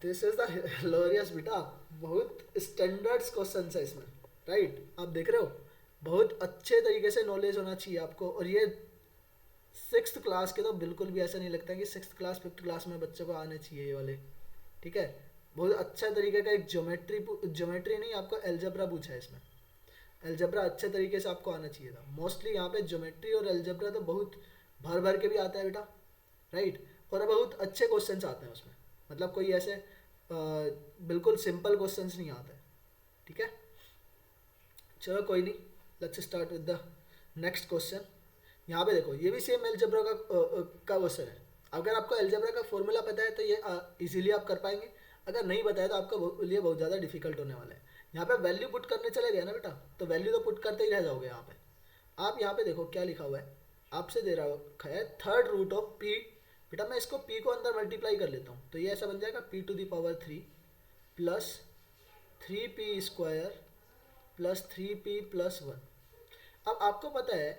दिस इज द हिलोरियस बेटा, बहुत स्टैंडर्ड क्वेश्चन है इसमें राइट, आप देख रहे हो बहुत अच्छे तरीके से नॉलेज होना चाहिए आपको, और ये 6th क्लास के तो बिल्कुल भी ऐसा नहीं लगता कि 6th क्लास 5th क्लास में बच्चों को आने चाहिए ये वाले। ठीक है, बहुत अच्छा तरीके का एक ज्योमेट्री नहीं, आपको एल्जेब्रा पूछा है इसमें, एल्जेब्रा अच्छे तरीके से आपको आना चाहिए था। मोस्टली यहाँ पे ज्योमेट्री और एल्जेब्रा तो बहुत भर भर के भी आता है बेटा राइट, और बहुत अच्छे क्वेश्चंस आते हैं उसमें, मतलब कोई ऐसे बिल्कुल सिंपल क्वेश्चंस नहीं आते। ठीक है, चलो कोई नहीं, let's start with the next question. यहाँ पे देखो ये भी सेम एल्जेब्रा का क्वेश्चन है। अगर आपको एल्जेब्रा का फॉर्मूला पता है तो ये इजीली आप कर पाएंगे, अगर नहीं बताया तो आपके लिए बहुत ज़्यादा डिफिकल्ट होने वाला है। यहाँ पे वैल्यू पुट करने चले गए ना बेटा, तो वैल्यू तो पुट करते ही रह जाओगे। यहाँ पे आप यहाँ पे देखो क्या लिखा हुआ है, आपसे दे रहा है थर्ड रूट ऑफ पी, बेटा मैं इसको पी को अंदर मल्टीप्लाई कर लेता हूँ, तो ये ऐसा बन जाएगा P to the power 3 plus 3p square plus 3p plus 1। अब आपको पता है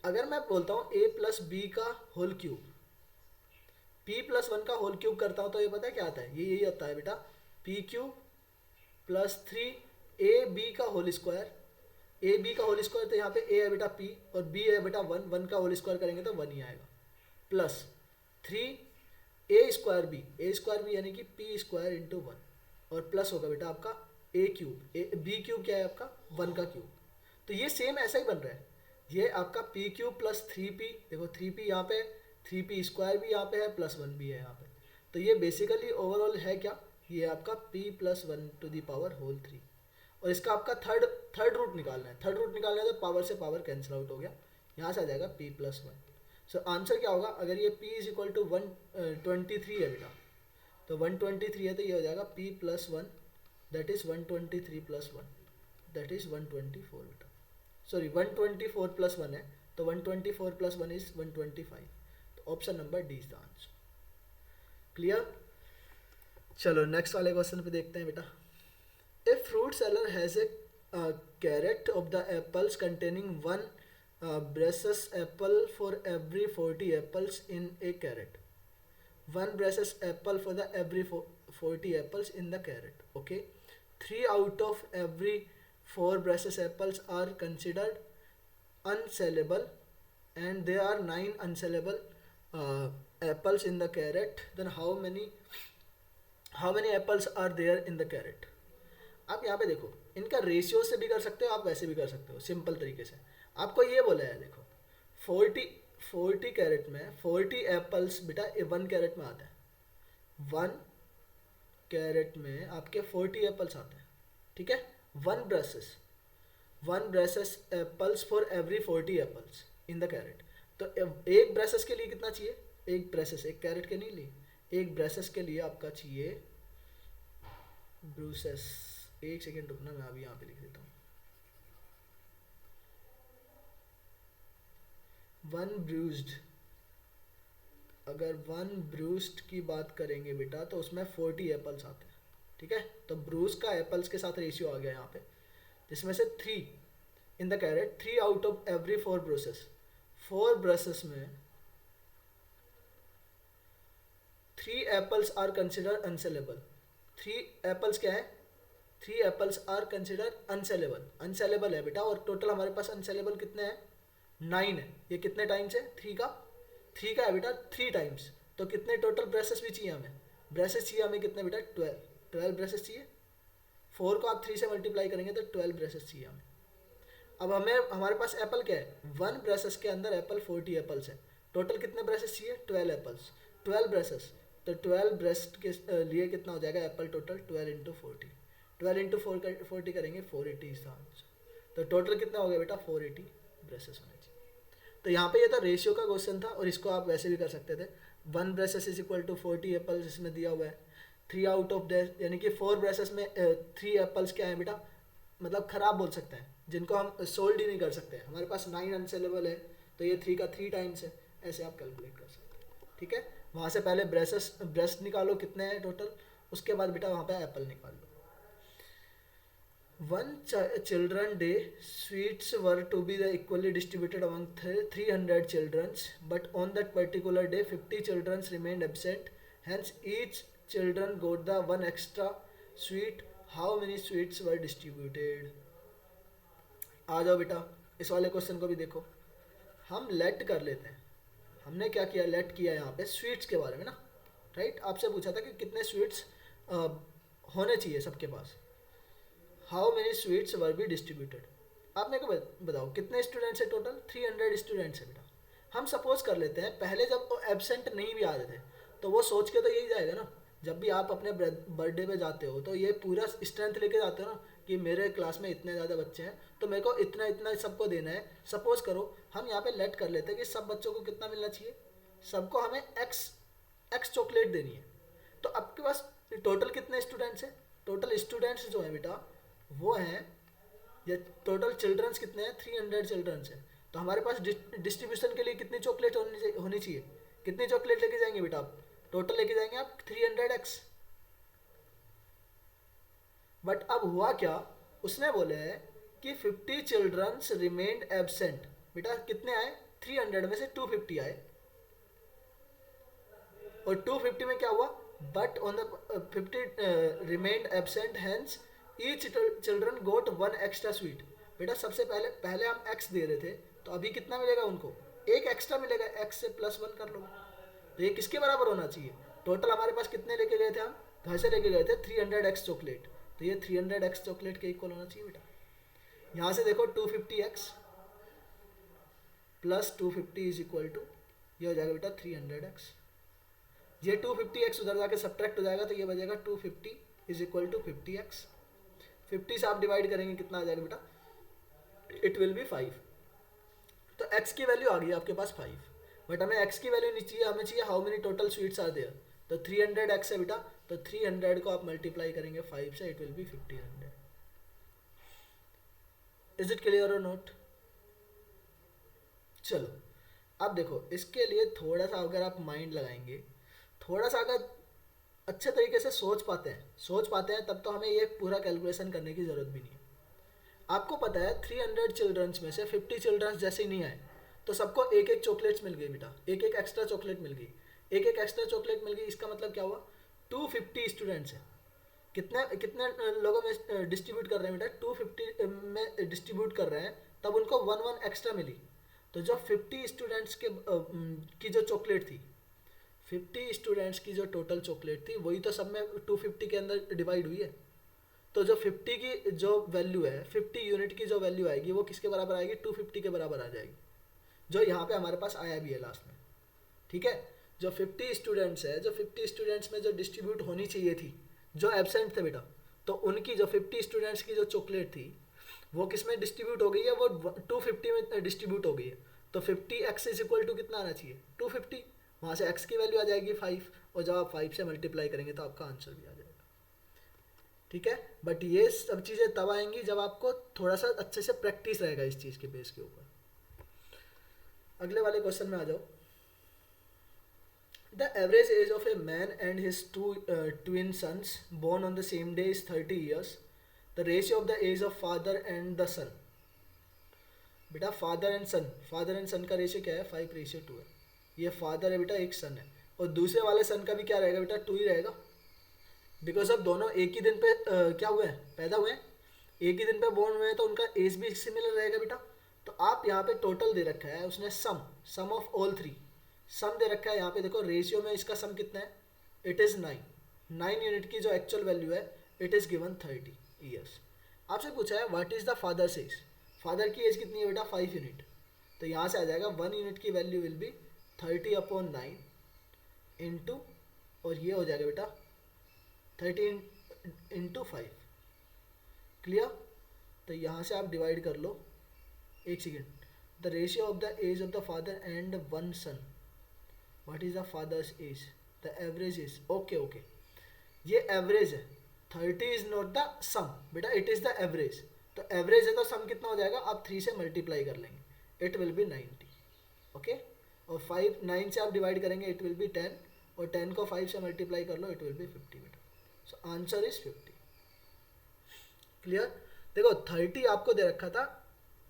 अगर मैं बोलता हूँ a प्लस बी का होल क्यूब, p प्लस 1 का होल क्यूब करता हूँ, तो ये पता है क्या आता है, ये यही आता है बेटा p क्यूब प्लस 3ab का होल स्क्वायर, ए बी का होल स्क्वायर, तो यहाँ पे ए है बेटा p और b है बेटा 1 का होल स्क्वायर करेंगे तो 1 ही आएगा, प्लस 3a स्क्वायर बी यानी कि p स्क्वायर इंटू 1, और प्लस होगा बेटा आपका a क्यूब, बी क्यूब क्या है आपका 1 का क्यूब। तो ये सेम ऐसा ही बन रहा है, ये आपका p क्यूब प्लस 3p, देखो 3p यहाँ पे, 3p स्क्वायर भी यहाँ पे है प्लस 1 भी है यहाँ पे, तो ये बेसिकली ओवरऑल है क्या, ये आपका p plus 1 to the power whole 3, और इसका आपका थर्ड रूट निकालना है। थर्ड रूट निकालना है तो पावर से पावर कैंसिल आउट हो गया, यहाँ से आ जाएगा p प्लस 1। सो आंसर क्या होगा, अगर ये p इज इक्वल टू 123 है बेटा, तो 123 है तो ये हो जाएगा p plus 1 that is 123 plus 1 that is 124 बेटा, सॉरी 124 प्लस 1 है, तो 124 प्लस 1 इज 125, तो option number D is the answer. Clear, चलो नेक्स्ट वाले क्वेश्चन पे देखते हैं बेटा। If fruit seller has a carrot of the apples containing one Brussels apple for every 40 apples in a carrot, one Brussels apple for the every 40 apples in the carrot, okay, 3 out of every 4 Brussels apples are considered unsellable and there are 9 unsellable apples in the carrot, then how many apples are there in the carrot? आप यहाँ पे देखो, इनका ratio से भी कर सकते हो, आप वैसे भी कर सकते हो सिंपल तरीके से। आपको ये बोला है देखो 40 कैरेट में 40 एप्पल्स बेटा 1 कैरेट में आता है, 1 कैरेट में आपके 40 एप्पल्स आते हैं, ठीक है। 1 braces apples for every 40 apples in the carat. तो एक ब्रेसेस के लिए कितना चाहिए, एक ब्रेसेस, एक कैरेट के नहीं लिए, एक ब्रेसेस के लिए आपका चाहिए ब्रूसेस, एक सेकेंड रुकना, मैं अभी यहाँ पे लिख देता हूँ। 1 ब्रूस्ड, अगर 1 ब्रूस्ड की बात करेंगे बेटा तो उसमें 40 एप्पल्स आते हैं, ठीक है। तो ब्रूस का एप्पल्स के साथ रेशियो आ गया यहाँ पे, जिसमें से 3 in the carat, 3 out of every 4 bruises. 4 brushes में 3 एप्पल्स आर कंसिडर अनसेलेबल। 3 एप्पल्स क्या है, 3 एप्पल्स आर कंसिडर अनसेलेबल, अनसेलेबल है बेटा। और टोटल हमारे पास अनसेलेबल कितने हैं, 9 है। ये कितने टाइम्स है, 3 का है बेटा, 3 टाइम्स। तो कितने टोटल ब्रेसेस भी चाहिए हमें, ब्रेसेस चाहिए हमें कितने बेटा, 12 ब्रेसेस चाहिए। 4 को आप 3 से मल्टीप्लाई करेंगे तो 12 ब्रेसेस चाहिए हमें। अब हमारे पास एप्पल क्या है, 1 ब्रेसेस के अंदर एप्पल 40 एप्पल्स है। टोटल कितने ब्रेसेस चाहिए, 12 एप्पल्स, 12 ब्रेसेस। तो 12 ब्रेस्ट के लिए कितना हो जाएगा एप्पल टोटल, 12 इंटू 40, 12 इंटू 40 करेंगे 480 इज द आंसर। तो टोटल कितना हो गया बेटा, 480 ब्रेसेस होने चाहिए। तो यहाँ पे ये तो रेशियो का क्वेश्चन था, और इसको आप वैसे भी कर सकते थे। 1 braces is equal to 40 apples, इसमें दिया हुआ है 3 आउट ऑफ दैट, यानी कि 4 ब्रेसेस में 3 एप्पल्स क्या है बेटा, मतलब खराब बोल सकते हैं, जिनको हम सोल्ड ही नहीं कर सकते। हमारे पास 9 अनसेलेबल है, तो ये 3 का 3 टाइम्स है, ऐसे आप कैलकुलेट कर सकते हैं, ठीक है। वहाँ से पहले ब्रेस्ट निकालो कितने हैं टोटल, उसके बाद बेटा वहाँ पे एप्पल निकाल लो। 1 children day sweets were to be equally distributed among 300 children, but on that particular day 50 children remained absent, hence each children got the 1 extra sweet. How many sweets were distributed? आ जाओ बेटा, इस वाले question को भी देखो। हम late कर लेते हैं, हमने क्या किया, लेट किया यहाँ पे स्वीट्स के बारे में ना, राइट। आपसे पूछा था कि कितने स्वीट्स होने चाहिए सबके पास। How many sweets were be distributed, आप मेरे को बताओ कितने स्टूडेंट्स है टोटल, 300 स्टूडेंट्स है बेटा। हम सपोज कर लेते हैं पहले जब वो एब्सेंट नहीं भी आ रहे थे, तो वो सोच के तो यही जाएगा ना, जब भी आप अपने बर्थडे पे जाते हो तो ये पूरा स्ट्रेंथ लेके जाते हो ना, कि मेरे क्लास में इतने ज़्यादा बच्चे हैं तो मेरे को इतना इतना सबको देना है। सपोज करो हम यहाँ पे लेट कर लेते हैं कि सब बच्चों को कितना मिलना चाहिए, सबको हमें एक्स चॉकलेट देनी है। तो आपके पास टोटल कितने स्टूडेंट्स हैं, टोटल स्टूडेंट्स जो हैं बेटा वो हैं, ये टोटल चिल्ड्रंस कितने हैं, 300 चिल्ड्रंस हैं। तो हमारे पास डिस्ट्रीब्यूशन के लिए कितनी चॉकलेट होनी चाहिए, कितनी चॉकलेट लेके जाएंगे बेटा आप, टोटल लेके जाएंगे आप 300x। बट अब हुआ क्या, उसने बोले है कि 50 चिल्ड्रंस रिमेन्ड एब्सेंट। बेटा कितने आए, 300 में से 250 आए, और 250 में क्या हुआ, but on the 50 remained absent, hence each children got 1 extra sweet. बेटा सबसे पहले हम x दे रहे थे, तो अभी कितना मिलेगा उनको, 1 एक्स्ट्रा मिलेगा, x से +1 कर लो। तो ये किसके बराबर होना चाहिए, टोटल हमारे पास कितने लेके गए थे हम, घर से लेके गए थे 300x चॉकलेट, तो ये 300x चॉकलेट के इक्वल होना चाहिए बेटा। यहाँ से देखो 250x plus 250 is equal to, ये हो जाएगा बेटा 300x। ये 250x उधर जाके सब्ट्रैक्ट हो जाएगा, तो ये बचेगा 250 इज इक्वल टू 50x। 50 से आप डिवाइड करेंगे कितना आ जाएगा बेटा, इट विल बी 5। तो x की वैल्यू आ गई आपके पास 5, बट हमें x की वैल्यू नहीं चाहिए, हमें चाहिए how many total sweets are there. तो 300x है बेटा, तो 300 को आप मल्टीप्लाई करेंगे 5 से, it will be 1500। Is it clear or not. चलो अब देखो, इसके लिए थोड़ा सा अगर आप माइंड लगाएंगे, थोड़ा सा अगर अच्छे तरीके से सोच पाते हैं तब तो हमें ये पूरा कैलकुलेशन करने की ज़रूरत भी नहीं है। आपको पता है 300 चिल्ड्रंस में से 50 चिल्ड्रंस जैसे ही नहीं आए, तो सबको एक एक चॉकलेट्स मिल गई बेटा, एक एक एक्स्ट्रा चॉकलेट मिल गई, एक एक एक्स्ट्रा चॉकलेट मिल गई। इसका मतलब क्या हुआ, 250 स्टूडेंट्स हैं, कितने लोगों में डिस्ट्रीब्यूट कर रहे हैं बेटा, 250 में डिस्ट्रीब्यूट कर रहे हैं, तब उनको 1 एक्स्ट्रा मिली। तो जो 50 स्टूडेंट्स की जो चॉकलेट थी, 50 स्टूडेंट्स की जो टोटल चॉकलेट थी वही तो सब में 250 के अंदर डिवाइड हुई है। तो जो 50 की जो वैल्यू है, 50 यूनिट की जो वैल्यू आएगी वो किसके बराबर आएगी, 250 के बराबर आ जाएगी, जो यहाँ पे हमारे पास आया भी है लास्ट में। ठीक है, जो 50 स्टूडेंट्स है, जो 50 स्टूडेंट्स में जो डिस्ट्रीब्यूट होनी चाहिए थी, जो एबसेंट थे बेटा, तो उनकी जो 50 स्टूडेंट्स की जो चॉकलेट थी वो किस में डिस्ट्रीब्यूट हो गई है, वो 250 में डिस्ट्रीब्यूट हो गई है। तो 50x इज इक्वल टू कितना आना चाहिए, 250। वहाँ से x की वैल्यू आ जाएगी 5, और जब आप 5 से मल्टीप्लाई करेंगे तो आपका आंसर भी आ जाएगा। ठीक है, बट ये सब चीज़ें तब आएंगी जब आपको थोड़ा सा अच्छे से प्रैक्टिस रहेगा इस चीज़ के बेस के ऊपर। अगले वाले क्वेश्चन में आ जाओ। The average age of a man and his two twin sons born on the same day is 30 years. The ratio of the age of father and the son. बेटा फादर एंड सन का ratio क्या है, 5:2 है। ये father है बेटा, एक सन है, और दूसरे वाले सन का भी क्या रहेगा बेटा, 2 ही रहेगा, बिकॉज अब दोनों एक ही दिन पे क्या हुए हैं, पैदा हुए हैं, एक ही दिन पे बोर्न हुए हैं, तो उनका एज भी सिमिलर रहेगा बेटा। तो आप यहाँ पे टोटल दे रखा है उसने सम ऑफ ऑल 3, सम दे रखा है यहाँ पे, देखो रेशियो में इसका सम कितना है, इट इज़ 9 यूनिट की जो एक्चुअल वैल्यू है, इट इज़ गिवन 30 ईयर्स। आपसे पूछा है what is the father's as, father की एज कितनी है बेटा, 5 यूनिट। तो यहाँ से आ जाएगा 1 यूनिट की वैल्यू विल बी 30/9 इंटू, और ये हो जाएगा बेटा 30 × 5। क्लियर, तो यहाँ से आप डिवाइड कर लो, एक second, the ratio of the age of the father and 1 son, what is the father's age, the average age, okay, ये एवरेज है, 30 इज नॉट द सम बेटा, इट इज द एवरेज। तो एवरेज है तो सम कितना हो जाएगा, आप 3 से मल्टीप्लाई कर लेंगे, इट विल बी 90। ओके, और 9 से आप डिवाइड करेंगे, इट विल बी 10, और 10 को 5 से मल्टीप्लाई कर लो, इट विल बी 50 बेटा। So answer is 50। क्लियर, देखो 30 आपको दे रखा था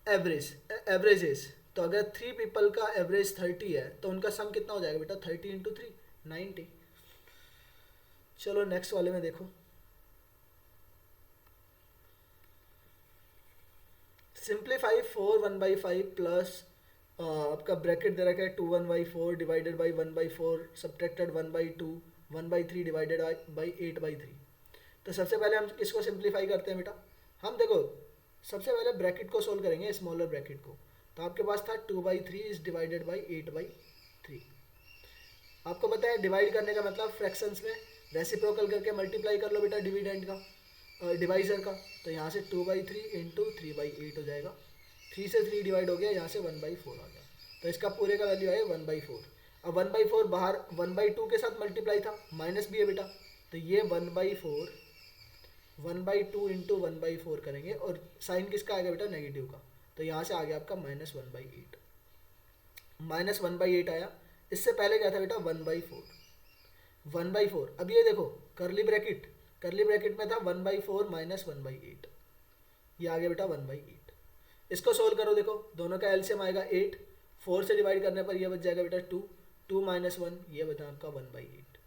एवरेज एज, तो अगर 3 पीपल का एवरेज 30 है तो उनका सम कितना हो जाएगा बेटा, 30 × 3 90। चलो नेक्स्ट वाले में देखो, सिंप्लीफाई 4 1/5 प्लस आपका ब्रैकेट दे रखा है 2 1/4 divided by 1/4 subtracted 1/2 1/3 divided by 8/3। तो सबसे पहले हम इसको सिंप्लीफाई करते हैं बेटा। हम देखो सबसे पहले ब्रैकेट को सोल्व करेंगे, स्मॉलर ब्रैकेट को। तो आपके पास था 2/3 इज डिवाइडेड बाई 8/3। आपको पता है डिवाइड करने का मतलब फ्रैक्शंस में रेसिप्रोकल करके मल्टीप्लाई कर लो बेटा डिविडेंड का, डिवाइजर का। तो यहाँ से 2/3 इंटू 3/8 हो जाएगा, 3 से 3 डिवाइड हो गया, यहाँ से 1/4 आ गया। तो इसका पूरे का वैल्यू आया 1/4। अब 1/4 बाहर 1/2 के साथ मल्टीप्लाई था, माइनस भी है बेटा, तो ये 1/2 इंटू 1/4 करेंगे, और साइन किसका आएगा बेटा, नेगेटिव का। तो यहाँ से आ गया आपका -1/8, -1/8 आया। इससे पहले क्या था बेटा 1/4। अब ये देखो करली ब्रैकेट में था 1/4 माइनस 1/8, ये आ गया बेटा 1/8। इसको सोल्व करो, देखो दोनों का एलसीएम आएगा 8, 4 से डिवाइड करने पर ये बच जाएगा बेटा 2, 2 - 1 ये बता आपका 1/8।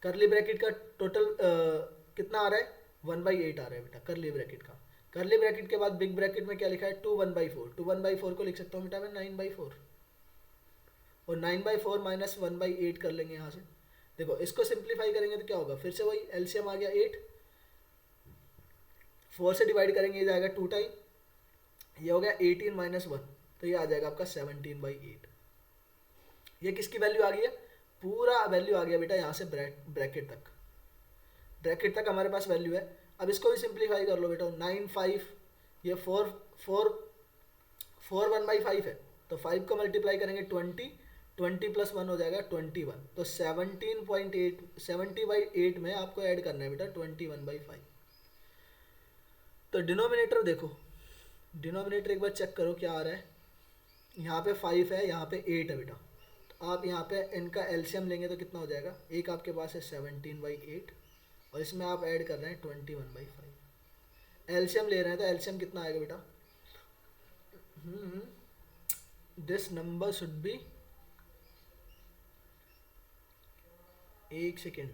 करली ब्रैकेट का टोटल कितना आ रहा है, 1/8 आ रहा है बेटा करली ब्रैकेट का। करली ब्रैकेट के बाद बिग ब्रैकेट में क्या लिखा है 2 1/4, 2 1/4 को लिख सकता हूँ बेटा मैं 9/4, और 9/4 माइनस 1/8 कर लेंगे यहाँ से। देखो इसको सिंप्लीफाई करेंगे तो क्या होगा, फिर से वही एलसीएम आ गया 8, 4 से डिवाइड करेंगे ये जाएगा 2 टाइम, ये हो गया 18 - 1, तो ये आ जाएगा आपका 17/8। ये किसकी वैल्यू आ गई है, पूरा वैल्यू आ गया बेटा यहाँ से ब्रैकेट तक हमारे पास वैल्यू है। अब इसको भी सिंप्लीफाई कर लो बेटा, 9 5, ये 4 1/5 है, तो 5 को मल्टीप्लाई करेंगे 20 + 1 हो जाएगा 21। तो 70/8 में आपको ऐड करना है बेटा 21/5। तो डिनोमिनेटर देखो, डिनोमिनेटर एक बार चेक करो क्या आ रहा है, यहाँ पे 5 है, यहाँ पे 8 है बेटा। तो आप यहाँ पे इनका एलसीएम लेंगे तो कितना हो जाएगा, एक आपके पास है 17/8, और इसमें आप ऐड कर रहे हैं 21/5। एलसीएम ले रहे हैं तो एलसीएम कितना आएगा बेटा, दिस नंबर शुड बी, एक सेकेंड,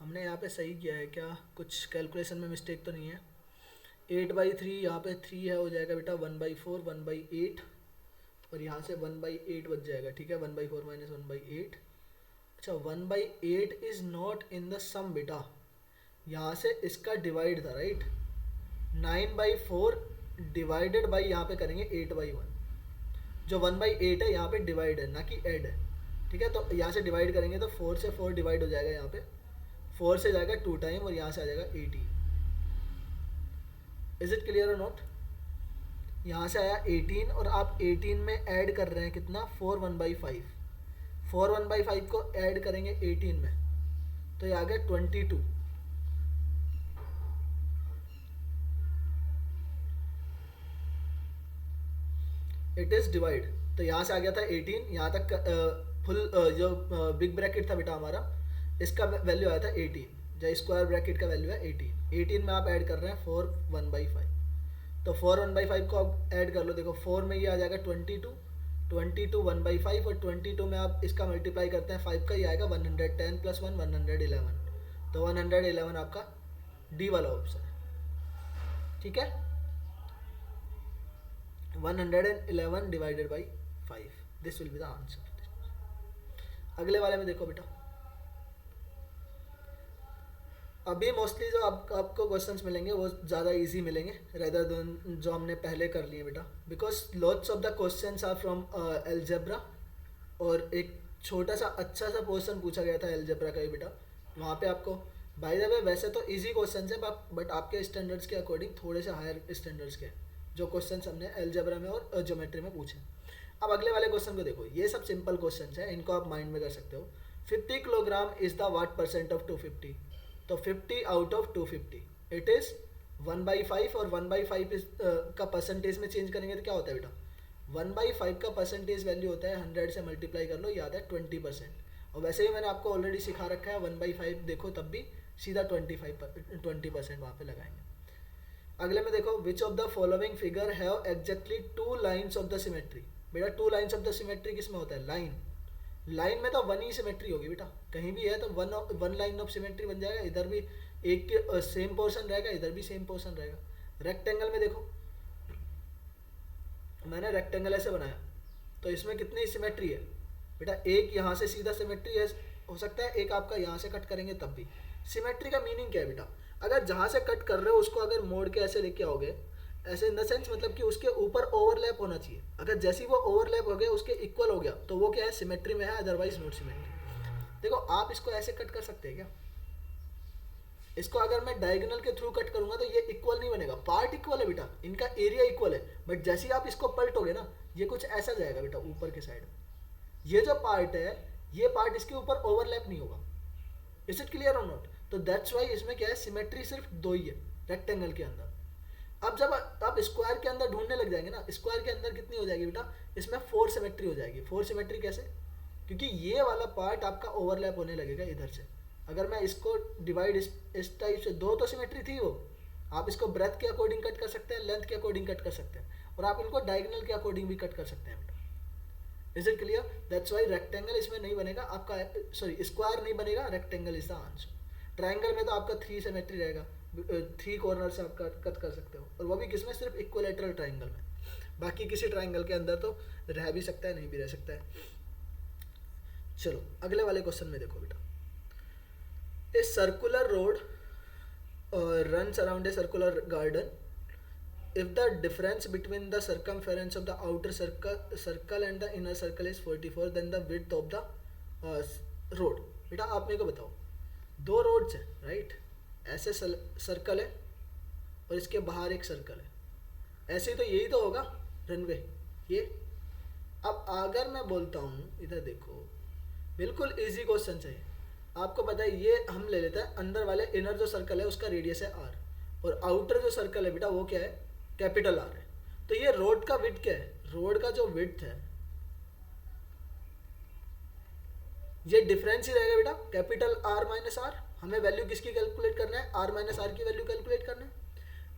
हमने यहाँ पे सही किया है क्या, कुछ कैलकुलेशन में मिस्टेक तो नहीं है। 8/3 यहाँ पे 3 है, हो जाएगा बेटा 1/4, 1/8, और यहाँ से 1/8 बच जाएगा, ठीक है, 1/4 माइनस 1/8। अच्छा 1/8 is not in the sum बेटा, यहाँ से इसका डिवाइड था, राइट। 9/4 डिवाइडेड बाई यहाँ पे करेंगे 8/1, जो 1/8 है यहाँ पे डिवाइड है ना कि ऐड है, ठीक है। तो यहाँ से डिवाइड करेंगे तो 4 से 4 डिवाइड हो जाएगा, यहाँ पे 4 से जाएगा 2 टाइम, और यहाँ से आ जाएगा 18। Is it clear or not? यहाँ से आया 18, और आप 18 में ऐड कर रहे हैं कितना, 4 1/5, 4 1/5 को ऐड करेंगे 18 में, तो ये आ गया 22। इट इज डिवाइड, तो यहाँ से आ गया था 18, यहाँ तक फुल जो बिग ब्रैकेट था बेटा हमारा, इसका वैल्यू आया था 18, जो स्क्वायर ब्रैकेट का वैल्यू है 18। 18 में आप ऐड कर रहे हैं 4 1/5, तो 4 1/5 को आप ऐड कर लो, देखो 4 में ये आ जाएगा 22, 22 1/5, और 22 में आप इसका मल्टीप्लाई करते हैं 5 का, ये आएगा 110 + 1 111, तो 111 आपका डी वाला ऑप्शन है, ठीक है। 111 divided by 5, this will be the answer. अगले वाले में देखो बेटा, अभी मोस्टली जो आपको क्वेश्चंस मिलेंगे वो ज़्यादा इजी मिलेंगे रेदर देन जो हमने पहले कर लिए बेटा, because lots of the questions are from algebra, और एक छोटा सा अच्छा सा पोर्शन पूछा गया था एलजेब्रा का ही बेटा, वहाँ पे आपको बाय द वे वैसे तो इजी क्वेश्चंस है, बट आपके स्टैंडर्ड्स के अकॉर्डिंग थोड़े से हायर स्टैंडर्ड्स के जो क्वेश्चंस हमने एलजेब्रा में और ज्योमेट्री में पूछे। अब अगले वाले क्वेश्चन को देखो, ये सब सिंपल क्वेश्चंस हैं, इनको आप माइंड में कर सकते हो। 50 kilogram is the what percent of 250, तो 50 आउट ऑफ 250 इट इज 1/5, और 1/5 का परसेंटेज में चेंज करेंगे तो क्या होता है बेटा, 1/5 का परसेंटेज वैल्यू होता है 100 से मल्टीप्लाई कर लो, याद है 20%, और वैसे ही मैंने आपको ऑलरेडी सिखा रखा है 1/5 देखो तब भी सीधा 20% वहाँ पे लगाएंगे। अगले में देखो, विच of the following figure have exactly 2 lines of the symmetry, बेटा 2 लाइन्स ऑफ द सिमेट्री किस में होता है, लाइन में तो 1 ही सिमेट्री होगी बेटा, कहीं भी है तो 1 लाइन ऑफ सिमेट्री बन जाएगा, इधर भी एक के सेम पोर्शन रहेगा, इधर भी सेम पोर्शन रहेगा। रेक्टेंगल में देखो, मैंने रेक्टेंगल ऐसे बनाया, तो इसमें कितनी सिमेट्री है बेटा, एक यहाँ से सीधा सिमेट्री है, हो सकता है एक आपका यहाँ से कट करेंगे तब भी। सिमेट्री का मीनिंग क्या है बेटा, अगर जहाँ से कट कर रहे हो उसको अगर मोड़ के ऐसे लेके आओगे, ऐसे इन द सेंस मतलब कि उसके ऊपर ओवरलैप होना चाहिए, अगर जैसी वो ओवरलैप हो गया उसके इक्वल हो गया तो वो क्या है, सिमेट्री में है, अदरवाइज नॉट सिमेट्री। देखो आप इसको ऐसे कट कर सकते हैं क्या, इसको अगर मैं डायगोनल के थ्रू कट करूंगा तो ये इक्वल नहीं बनेगा, पार्ट इक्वल है बेटा, इनका एरिया इक्वल है, बट जैसे ही आप इसको पलटोगे ना ये कुछ ऐसा जाएगा बेटा ऊपर के साइड में, ये जो पार्ट है ये पार्ट इसके ऊपर ओवरलैप नहीं होगा। Is it clear or not? तो दैट्स वाई इसमें क्या है, सिमेट्री सिर्फ 2 ही है रेक्टेंगल के अंदर। अब जब आप स्क्वायर के अंदर ढूंढने लग जाएंगे ना, स्क्वायर के अंदर कितनी हो जाएगी बेटा, इसमें 4 सिमेट्री हो जाएगी। 4 सिमेट्री कैसे, क्योंकि ये वाला पार्ट आपका ओवरलैप होने लगेगा इधर से। अगर मैं इसको डिवाइड इस टाइप से, 2 तो सिमेट्री थी वो, आप इसको ब्रेथ के अकॉर्डिंग कट कर सकते हैं, लेंथ के अकॉर्डिंग कट कर सकते हैं, और आप इनको डायगोनल के अकॉर्डिंग भी कट कर सकते हैं बेटा। Is it clear? That's why rectangle इसमें नहीं बनेगा आपका, सॉरी स्क्वायर नहीं बनेगा, rectangle is the answer. Triangle में तो आपका 3 सिमेट्री रहेगा, 3 कॉर्नर से आप कट कर सकते हो, और वो भी किसमें, सिर्फ इक्विलेटरल ट्राइंगल में, बाकी किसी ट्राइंगल के अंदर तो रह भी सकता है नहीं भी रह सकता है। चलो अगले वाले क्वेश्चन में देखो बेटा, a circular road runs around a circular garden. If the difference between the circumference of the outer circle and the inner circle is 44, then the width of the road. बेटा आप मेरे को बताओ, 2 रोड्स हैं right, ऐसे circle है और इसके बाहर एक सर्कल है, ऐसे तो यही तो होगा रनवे ये। अब अगर मैं बोलता हूँ, इधर देखो बिल्कुल इजी क्वेश्चन चाहिए आपको पता है, ये हम ले लेते हैं अंदर वाले इनर जो सर्कल है उसका रेडियस है r, और आउटर जो सर्कल है बेटा वो क्या है, कैपिटल R है। तो ये रोड का विड्थ क्या है, रोड का जो विड्थ है ये डिफरेंस ही रहेगा बेटा, कैपिटल R माइनस R। हमें वैल्यू किसकी कैलकुलेट करना है, R माइनस R की वैल्यू कैलकुलेट करना है।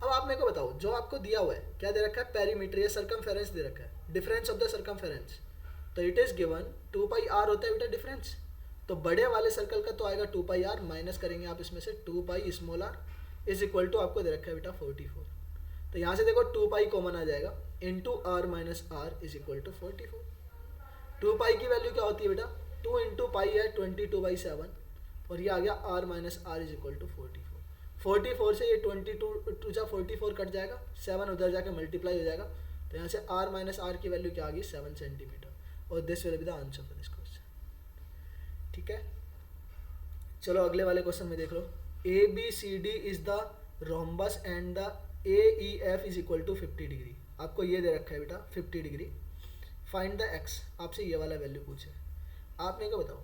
अब आप मेरे को बताओ, जो आपको दिया हुआ है क्या दे रखा है, पेरीमीटर या सर्कमफेरेंस दे रखा है, डिफरेंस ऑफ द सर्कमफेरेंस, तो इट इज गिवन 2πr होता है बेटा डिफरेंस। तो बड़े वाले सर्कल का तो आएगा 2πr, माइनस करेंगे आप इसमें से 2π small r is equal to आपको दे रखा है बेटा 44। तो यहाँ से देखो 2 पाई कॉमन आ जाएगा, into r minus r is equal to 44। 2 pi की वैल्यू क्या होती है बेटा, 2 इंटू पाई है 22/7, और ये आ गया r minus r is equal to 44। 44 से ये 22 कट जाएगा, 7 उधर जाके मल्टीप्लाई हो जाएगा, तो यहाँ से आर माइनस आर की वैल्यू क्या आ गई 7 सेंटीमीटर, और this will be the answer for this question. ठीक है, चलो अगले वाले क्वेश्चन में देख लो। A B C D is the rhombus and the A E F is equal to 50 degree. आपको ये दे रखा है बेटा 50 डिग्री, फाइंड द एक्स, आपसे ये वाला वैल्यू पूछे। आप मेरे को बताओ,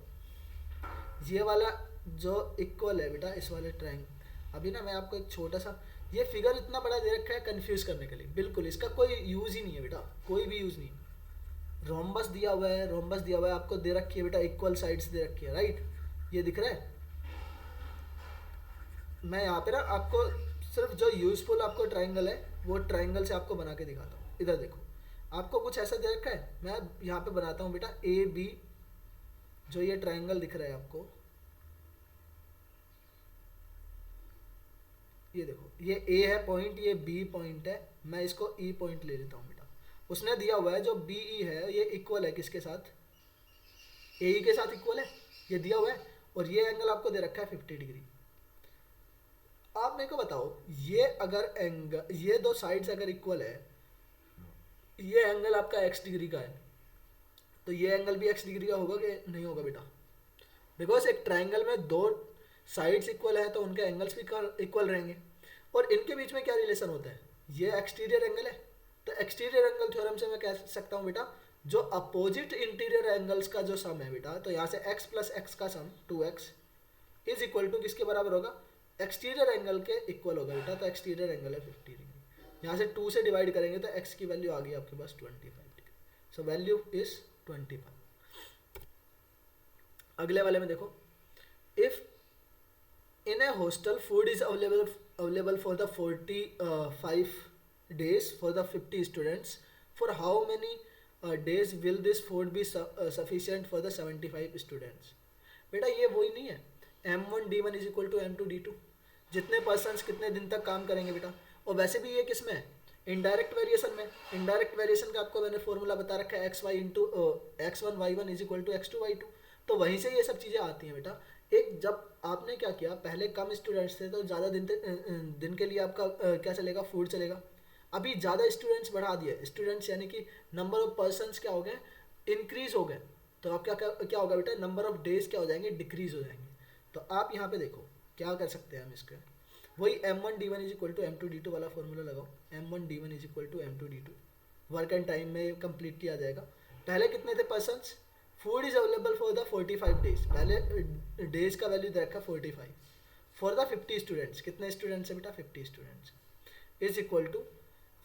ये वाला जो इक्वल है बेटा इस वाले ट्रायंगल, अभी ना मैं आपको एक छोटा सा, ये फिगर इतना बड़ा दे रखा है कंफ्यूज करने के लिए, बिल्कुल इसका कोई यूज़ ही नहीं है बेटा, कोई भी यूज़ नहीं। रोम्बस दिया हुआ है, रोम्बस दिया हुआ है, आपको दे रखी है बेटा इक्वल साइड्स दे रखी है, राइट, ये दिख रहा है। मैं यहाँ पे ना आपको सिर्फ जो यूजफुल आपको ट्रायंगल है वो ट्रायंगल से आपको बना के दिखाता हूँ। इधर देखो, आपको कुछ ऐसा दे रखा है, मैं यहाँ पे बनाता हूँ बेटा ए बी, जो ये ट्रायंगल दिख रहा है आपको, ये देखो, ये ए है पॉइंट, ये बी पॉइंट है, मैं इसको ई पॉइंट ले लेता हूँ बेटा। उसने दिया हुआ है जो बी ई है ये इक्वल है किसके साथ, ए ई के साथ इक्वल है, ये दिया हुआ है, और ये एंगल आपको दे रखा है 50 डिग्री। आप मेरे को बताओ, ये अगर एंगल, ये दो साइड्स अगर इक्वल है, ये एंगल आपका x डिग्री का है, तो ये एंगल भी x डिग्री का होगा कि नहीं होगा बेटा, बिकॉज एक ट्रायंगल में दो साइड्स इक्वल है तो उनके एंगल्स भी इक्वल रहेंगे, और इनके बीच में क्या रिलेशन होता है, ये एक्सटीरियर एंगल है, तो एक्सटीरियर एंगल थ्योरम से मैं कह सकता हूँ बेटा जो अपोजिट इंटीरियर एंगल्स का जो सम है बेटा, तो यहाँ से x प्लस एक्स का सम 2x इज इक्वल टू किसके बराबर होगा, एक्सटीरियर एंगल के इक्वल होगा बेटा, तो एक्सटीरियर एंगल है 50 डिग्री, यहाँ से 2 से डिवाइड करेंगे तो x की वैल्यू आ गई आपके पास 25 डिग्री, सो वैल्यू इज 25। अगले वाले में देखो, if in A hostel food is available for the 45 days for the 50 students, for how many days will this food be sufficient for the 75 students। बेटा ये वही नहीं है, m1 d1 is equal to m2 d2, जितने persons कितने दिन तक काम करेंगे बेटा, और वैसे भी ये किस में है, इनडायरेक्ट वेरिएशन में। इनडायरेक्ट वेरिएशन का आपको मैंने फॉर्मूला बता रखा है x y into x1 y1 is equal to x2 y2, तो वहीं से ये सब चीज़ें आती हैं बेटा। एक जब आपने क्या किया, पहले कम स्टूडेंट्स थे तो ज़्यादा दिन के लिए आपका क्या चलेगा, फूड चलेगा। अभी ज़्यादा स्टूडेंट्स बढ़ा दिए, स्टूडेंट्स यानी कि नंबर ऑफ पर्सन्स क्या हो गए, इंक्रीज हो गए, तो आप क्या होगा बेटा, नंबर ऑफ डेज क्या हो जाएंगे, डिक्रीज हो जाएंगे। तो आप यहाँ पे देखो क्या कर सकते हैं हम इसका, वही m1 d1 is equal to m2 d2 वाला फॉर्मूला लगाओ, m1 d1 is equal to m2 d2, work and time में कंप्लीट किया जाएगा। पहले कितने थे persons, food is available for the 45 days, पहले डेज का वैल्यू दे रखा 45, फॉर द 50 स्टूडेंट्स, कितने स्टूडेंट्स है बेटा 50 students, is equal to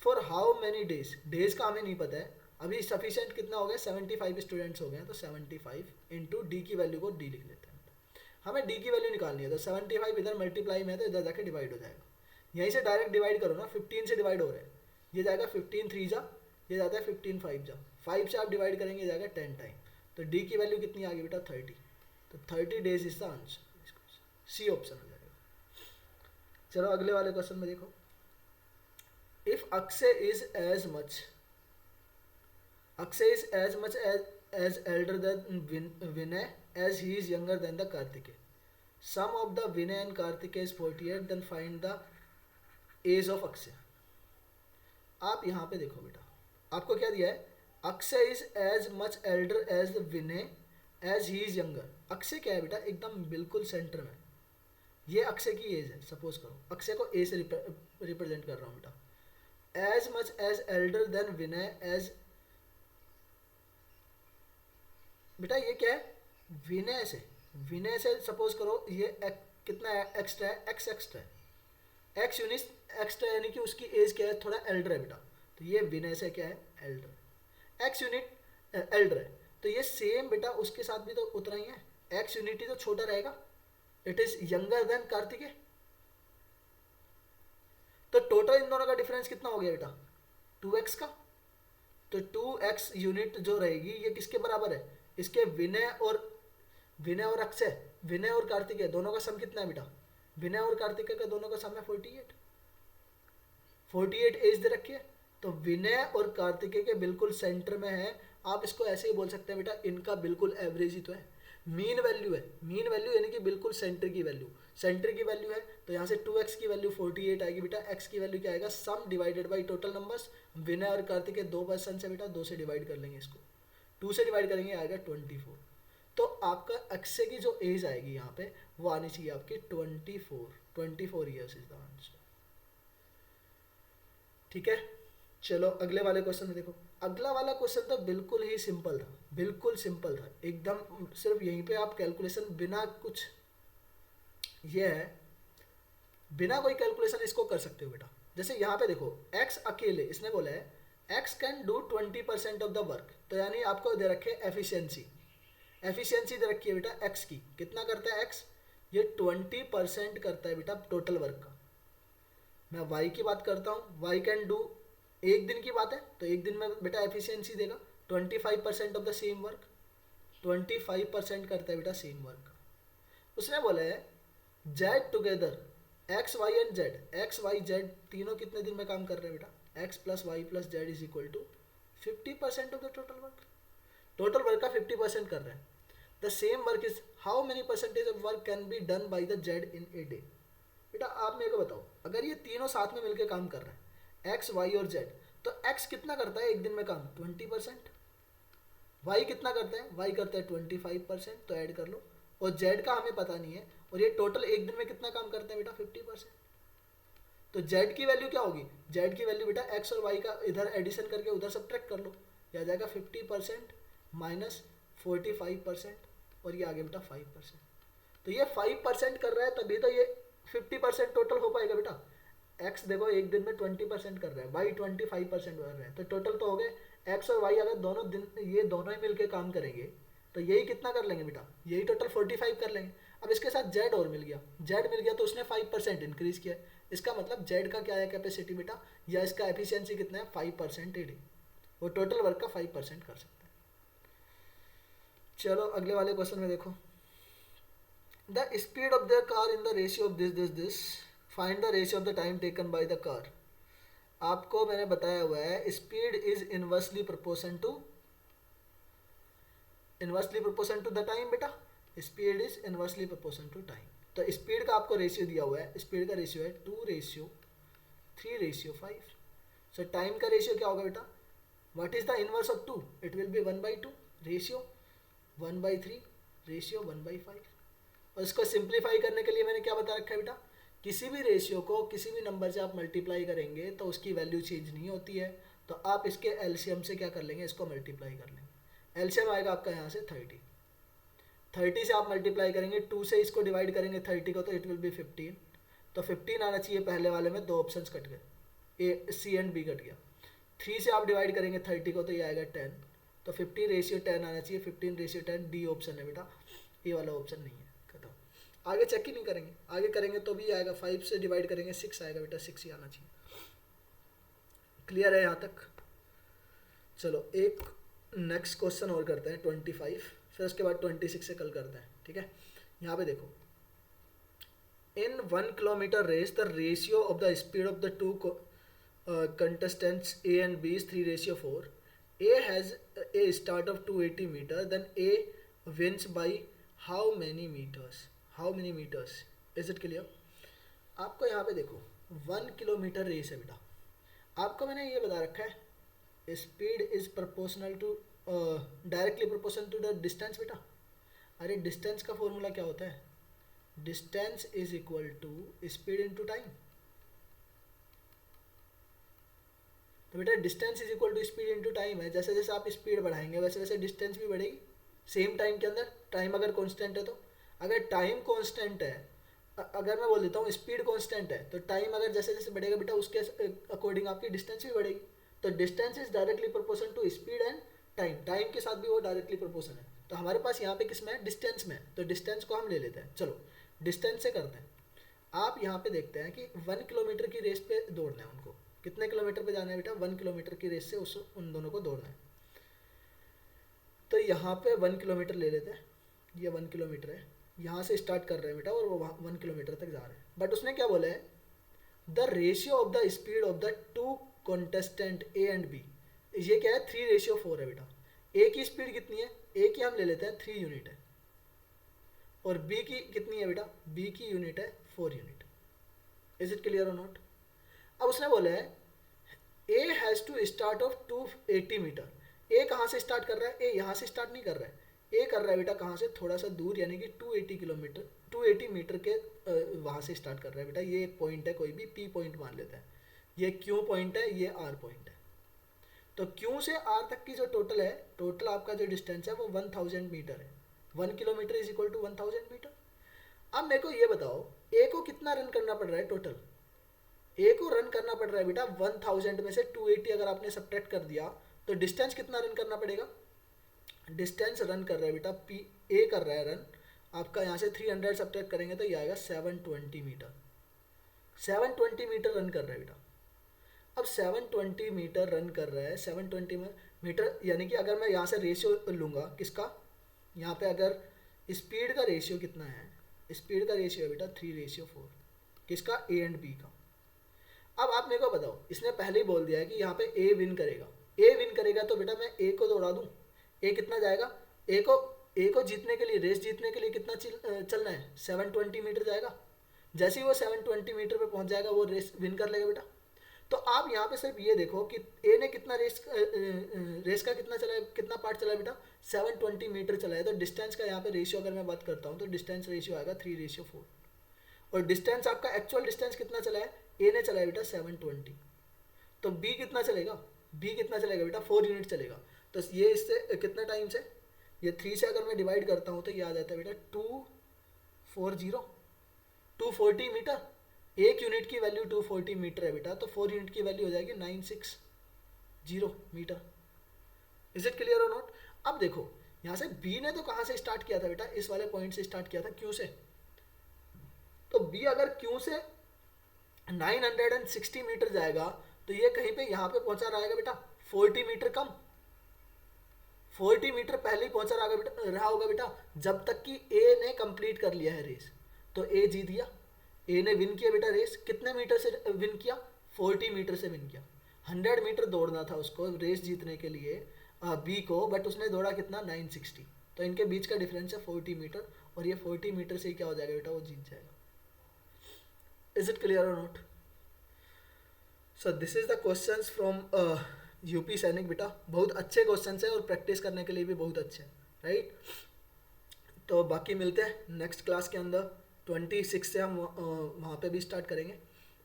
for how many days, days का हमें नहीं पता है अभी, सफिशिएंट कितना हो गया 75 स्टूडेंट्स हो गए हैं, तो 75 इंटू डी की वैल्यू को डी लिख लेते हैं, हमें डी की वैल्यू निकालनी है, तो 75 इधर मल्टीप्लाई में है तो इधर जाके डिवाइड हो जाएगा, यहीं से डायरेक्ट डिवाइड करो ना, 15 से डिवाइड हो रहा है, ये जाएगा 15 3 जा, ये जाता है 15 5 जा, 5 से आप डिवाइड करेंगे ये जाएगा 10 टाइम, तो डी की वैल्यू कितनी आ गई बेटा 30, तो 30 days is the answer, C option हो जाएगा। चलो अगले वाले क्वेश्चन में देखो, if Akshay is as much as elder than Vinay as he is younger than the Kartikeya, sum of the Vinay and Kartikeya is 48, then find the age of Akshay। आप यहाँ पे देखो बेटा, आपको क्या दिया है, Akshay is as much elder as Vinay as he is younger. Akshay क्या है बेटा, एकदम बिल्कुल सेंटर में, ये अक्षय की एज है, सपोज करो अक्षय को ए से रिप्रेजेंट कर रहा हूँ बेटा, as much as elder than Vinay age, बेटा ये क्या है, विनय से सपोज करो ये कितना एक्स्ट्रा है, एक्स एक्स्ट्रा है, एक्स यूनिट एक्स्ट्रा, यानी कि उसकी एज क्या है, थोड़ा एल्डर है बेटा, तो ये विनय से क्या है एल्डर, एक्स यूनिट एल्डर है, तो ये सेम बेटा उसके साथ भी तो उतना ही है, एक्स यूनिट ही तो छोटा रहेगा, it is younger than Kartikeya, तो टोटल इन दोनों का डिफरेंस कितना हो गया बेटा 2x का, तो 2x यूनिट जो रहेगी ये किसके बराबर है, इसके विनय और अक्षय, विनय और कार्तिकेय दोनों का सम कितना है बेटा, विनय और कार्तिकेय का दोनों का सम है 48, 48 एज दे रखी है, तो विनय और कार्तिकेय के बिल्कुल सेंटर में है। आप इसको ऐसे ही बोल सकते हैं बेटा, इनका बिल्कुल एवरेज ही तो है, मीन वैल्यू है। मीन वैल्यू यानी कि बिल्कुल सेंटर की वैल्यू, सेंटर की वैल्यू है। तो यहाँ से 2x की वैल्यू 48 आएगी बेटा, x की वैल्यू क्या आएगा, sum divided by total numbers. Vinay और कार्तिकेय 2 पर्सन से बेटा, 2 से डिवाइड कर लेंगे इसको, 2 से डिवाइड करेंगे आएगा 24। तो आपका अक्षय की जो एज आएगी यहाँ पे वो आनी चाहिए आपकी 24 ईयर्स इज द आंसर। ठीक है, चलो अगले वाले क्वेश्चन में देखो। अगला वाला क्वेश्चन तो बिल्कुल ही सिंपल था, बिल्कुल सिंपल था एकदम। सिर्फ यहीं पे आप कैलकुलेशन बिना कुछ, ये है बिना कोई कैलकुलेशन इसको कर सकते हो बेटा। जैसे यहाँ पे देखो x अकेले, इसने बोला है x can do 20% of the work, तो यानी आपको दे रखे एफिशिएंसी, एफिशिएंसी दे रखी है बेटा x की, कितना करता है x, ये 20% करता है बेटा टोटल वर्क का। मैं y की बात करता हूँ, y कैन डू, एक दिन की बात है तो एक दिन में बेटा एफिशिएंसी देगा 25% ऑफ द सेम वर्क, 25% करता है बेटा सेम वर्क। उसने बोला है Z together X Y and Z, X Y Z तीनों कितने दिन में काम कर रहे हैं बेटा, X plus Y plus Z is equal to 50% of the total work, total work का 50% कर रहे हैं। The same work is how many percentage of work can be done by the Z in a day. बेटा आप मेरे को बताओ, अगर ये तीनों साथ में मिलकर काम कर रहे हैं एक्स वाई और जेड, तो एक्स कितना करता है एक दिन में काम, 20%, वाई कितना करता है, वाई करता है 25%, तो ऐड कर लो। और जेड का हमें पता नहीं है, और ये टोटल एक दिन में कितना काम करते हैं बेटा 50%। तो जेड की वैल्यू क्या होगी, जेड की वैल्यू बेटा एक्स और वाई का इधर एडिशन करके उधर सब्ट्रैक्ट कर लो, ये आ जाएगा 50% माइनस 45%, और ये आ गया बेटा 5%। तो ये 5% कर रहा है तभी तो ये 50% टोटल हो पाएगा बेटा। एक्स देखो एक दिन में 20% कर रहा है, वाई 25% कर रहा है, तो टोटल तो हो गए। एक्स और वाई अगर दोनों दिन ये दोनों ही मिलकर काम करेंगे तो यही कितना कर लेंगे बेटा, यही टोटल 45 कर लेंगे। अब इसके साथ जेड और मिल गया, जेड मिल गया तो उसने 5% इंक्रीज किया। इसका मतलब जेड का क्या है कैपेसिटी बेटा, या इसका एफिशिएंसी कितना है 5% ए डे, वो टोटल वर्क का 5% कर सकता है। चलो अगले वाले क्वेश्चन में देखो, the speed of the car in the ratio of this find the ratio of the time taken by the car. आपको मैंने बताया हुआ है speed is inversely proportion to the time बेटा, speed is inversely proportion to time. तो speed का आपको ratio दिया हुआ है, स्पीड का रेशियो है 2:3:5। सो टाइम का रेशियो क्या होगा बेटा, what is the inverse of 2, it will be 1/2, ratio 1/3, ratio 1/5। और इसको सिंप्लीफाई करने के लिए मैंने क्या बता रखा है बेटा, किसी भी रेशियो को किसी भी नंबर से आप मल्टीप्लाई करेंगे तो उसकी वैल्यू चेंज नहीं होती है, तो आप इसके एलसीएम से क्या कर लेंगे, इसको मल्टीप्लाई कर लेंगे। एलसीएम आएगा आपका यहाँ से 30 से आप मल्टीप्लाई करेंगे, 2 से इसको डिवाइड करेंगे 30 को, तो इट विल बी 15। तो 15 आना चाहिए पहले वाले में, 2 ऑप्शंस कट गए, ए सी एंड बी कट गया। 3 से आप डिवाइड करेंगे 30 को, तो ये आएगा 10, तो 50:10 आना चाहिए, 15:10 डी ऑप्शन है बेटा, ए वाला ऑप्शन नहीं है, खत्म। आगे चेक ही नहीं करेंगे, आगे करेंगे तो भी आएगा, 5 से डिवाइड करेंगे 6 आएगा बेटा, 6 ही आना चाहिए। क्लियर है यहाँ तक। चलो एक नेक्स्ट क्वेश्चन और करते हैं 25, फिर उसके बाद 26 से कल करते हैं, ठीक है। यहाँ पे देखो, in 1 kilometre race the ratio of the speed of the two contestants A and B is 3:4. A has a start of 280 meter, then A wins by how many meters? How many meters? Is it clear? आपको यहाँ पे देखो 1 kilometre race है बेटा, आपको मैंने ये बता रखा है speed is proportional to directly proportional to the distance बेटा। अरे डिस्टेंस का फॉर्मूला क्या होता है, distance is equal to speed into time. तो बेटा distance is equal to speed into time है, जैसे जैसे आप स्पीड बढ़ाएंगे वैसे वैसे डिस्टेंस भी बढ़ेगी सेम टाइम के अंदर। टाइम अगर कांस्टेंट है तो, अगर टाइम कांस्टेंट है, अगर मैं बोल देता हूँ स्पीड कांस्टेंट है, तो टाइम अगर जैसे जैसे बढ़ेगा बेटा उसके अकॉर्डिंग आपकी डिस्टेंस भी बढ़ेगी। तो distance is directly proportion to speed and time, time के साथ भी वो डायरेक्टली प्रोपोर्शन है। तो हमारे पास यहाँ पे किस में है, डिस्टेंस में, तो डिस्टेंस को हम ले लेते हैं। चलो डिस्टेंस से करते हैं। आप यहाँ पे देखते हैं कि 1 किलोमीटर की रेस पे दौड़ना है उनको, कितने किलोमीटर पे जाना है बेटा, 1 किलोमीटर की रेस से उन दोनों को दौड़ना है। तो यहाँ पे 1 किलोमीटर ले लेते हैं, ये 1 किलोमीटर है, यहाँ से स्टार्ट कर रहे हैं बेटा और वो 1 किलोमीटर तक जा रहे हैं। बट उसने क्या बोला है, the ratio of the speed of the two contestant A and B, ये क्या है 3:4 है बेटा। ए की स्पीड कितनी है, ए की हम ले लेते हैं 3 यूनिट है, और बी की कितनी है बेटा, बी की यूनिट है 4 unit. Is it clear or not? अब उसने बोला है A has to start of 280 metre. A कहाँ से स्टार्ट कर रहा है, ए यहाँ से स्टार्ट नहीं कर रहा है, ए कर रहा है बेटा कहाँ से, थोड़ा सा दूर, यानी कि 280 किलोमीटर 280 मीटर के वहाँ से स्टार्ट कर रहा है बेटा। ये एक पॉइंट है, कोई भी पी पॉइंट मान लेता है, ये क्यू पॉइंट है, ये आर पॉइंट है। तो क्यू से आर तक की जो टोटल है, टोटल आपका जो डिस्टेंस है वो 1000 मीटर है। 1 kilometre is equal to 1000 metre. अब मेरे को ये बताओ ए को कितना रन करना पड़ रहा है टोटल, ए को रन करना पड़ रहा है बेटा 1000 में से 280 अगर आपने सब्ट्रैक्ट कर दिया तो डिस्टेंस कितना रन करना पड़ेगा, डिस्टेंस रन कर रहा है बेटा पी, ए कर रहा है रन आपका, यहाँ से 300 सब्ट्रैक्ट करेंगे तो ये आएगा 720 मीटर। 720 मीटर रन कर रहा है बेटा। अब 720 मीटर रन कर रहा है, 720 मीटर, यानी कि अगर मैं यहाँ से रेशियो लूँगा किसका, यहाँ पे अगर स्पीड का रेशियो कितना है, स्पीड का रेशियो है बेटा 3:4, किसका, ए एंड बी का। अब आप मेरे को बताओ, इसने पहले ही बोल दिया है कि यहाँ पे ए विन करेगा, ए विन करेगा तो बेटा मैं ए को दौड़ा दूँ, ए कितना जाएगा, ए को जीतने के लिए, रेस जीतने के लिए कितना चलना है, 720 मीटर जाएगा। जैसे ही वो 720 मीटर पे पहुँच जाएगा वो रेस विन कर लेगा बेटा। तो आप यहाँ पे सिर्फ ये देखो कि ए ने कितना रेस का कितना चला है, कितना पार्ट चला है बेटा, 720 मीटर चला है। तो डिस्टेंस का यहाँ पे रेशियो अगर मैं बात करता हूँ तो डिस्टेंस रेशियो आएगा 3:4, और डिस्टेंस आपका एक्चुअल डिस्टेंस कितना चला है, ए ने चला है बेटा 720, तो बी कितना चलेगा, बी कितना चलेगा बेटा 4 यूनिट चलेगा। तो ये इससे कितने टाइम से, ये 3 से अगर मैं डिवाइड करता हूँ तो ये आ जाता है बेटा 240 मीटर। एक यूनिट की वैल्यू 240 मीटर है बेटा, तो 4 यूनिट की वैल्यू हो जाएगी 960 metre. Is it clear or not? अब देखो यहाँ से बी ने तो कहाँ से स्टार्ट किया था बेटा, इस वाले पॉइंट से स्टार्ट किया था, क्यू से। तो बी अगर क्यू से 960 मीटर जाएगा तो ये कहीं पे यहाँ पे पहुंचा रहेगा बेटा 40 मीटर कम, 40 मीटर पहले ही पहुंचा रहा होगा बेटा, जब तक कि ए ने कंप्लीट कर लिया है रेस। तो ए जीत गया, ए ने विन किया बेटा रेस, कितने मीटर से विन किया, 40 मीटर से विन किया। 100 मीटर दौड़ना था उसको रेस जीतने के लिए बी को, बट उसने दौड़ा कितना, 960। तो इनके बीच का डिफरेंस है 40 मीटर, और ये 40 मीटर से क्या हो जाएगा बेटा, वो जीत जाएगा। Is it clear or not? So this is the questions from UP सैनिक बेटा। बहुत अच्छे क्वेश्चंस हैं और प्रैक्टिस करने के लिए भी बहुत अच्छे हैं, राइट। तो बाकी मिलते हैं नेक्स्ट क्लास के अंदर, 26 से हम वहाँ पे भी स्टार्ट करेंगे,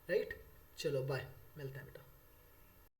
राइट। चलो बाय, मिलते हैं बेटा।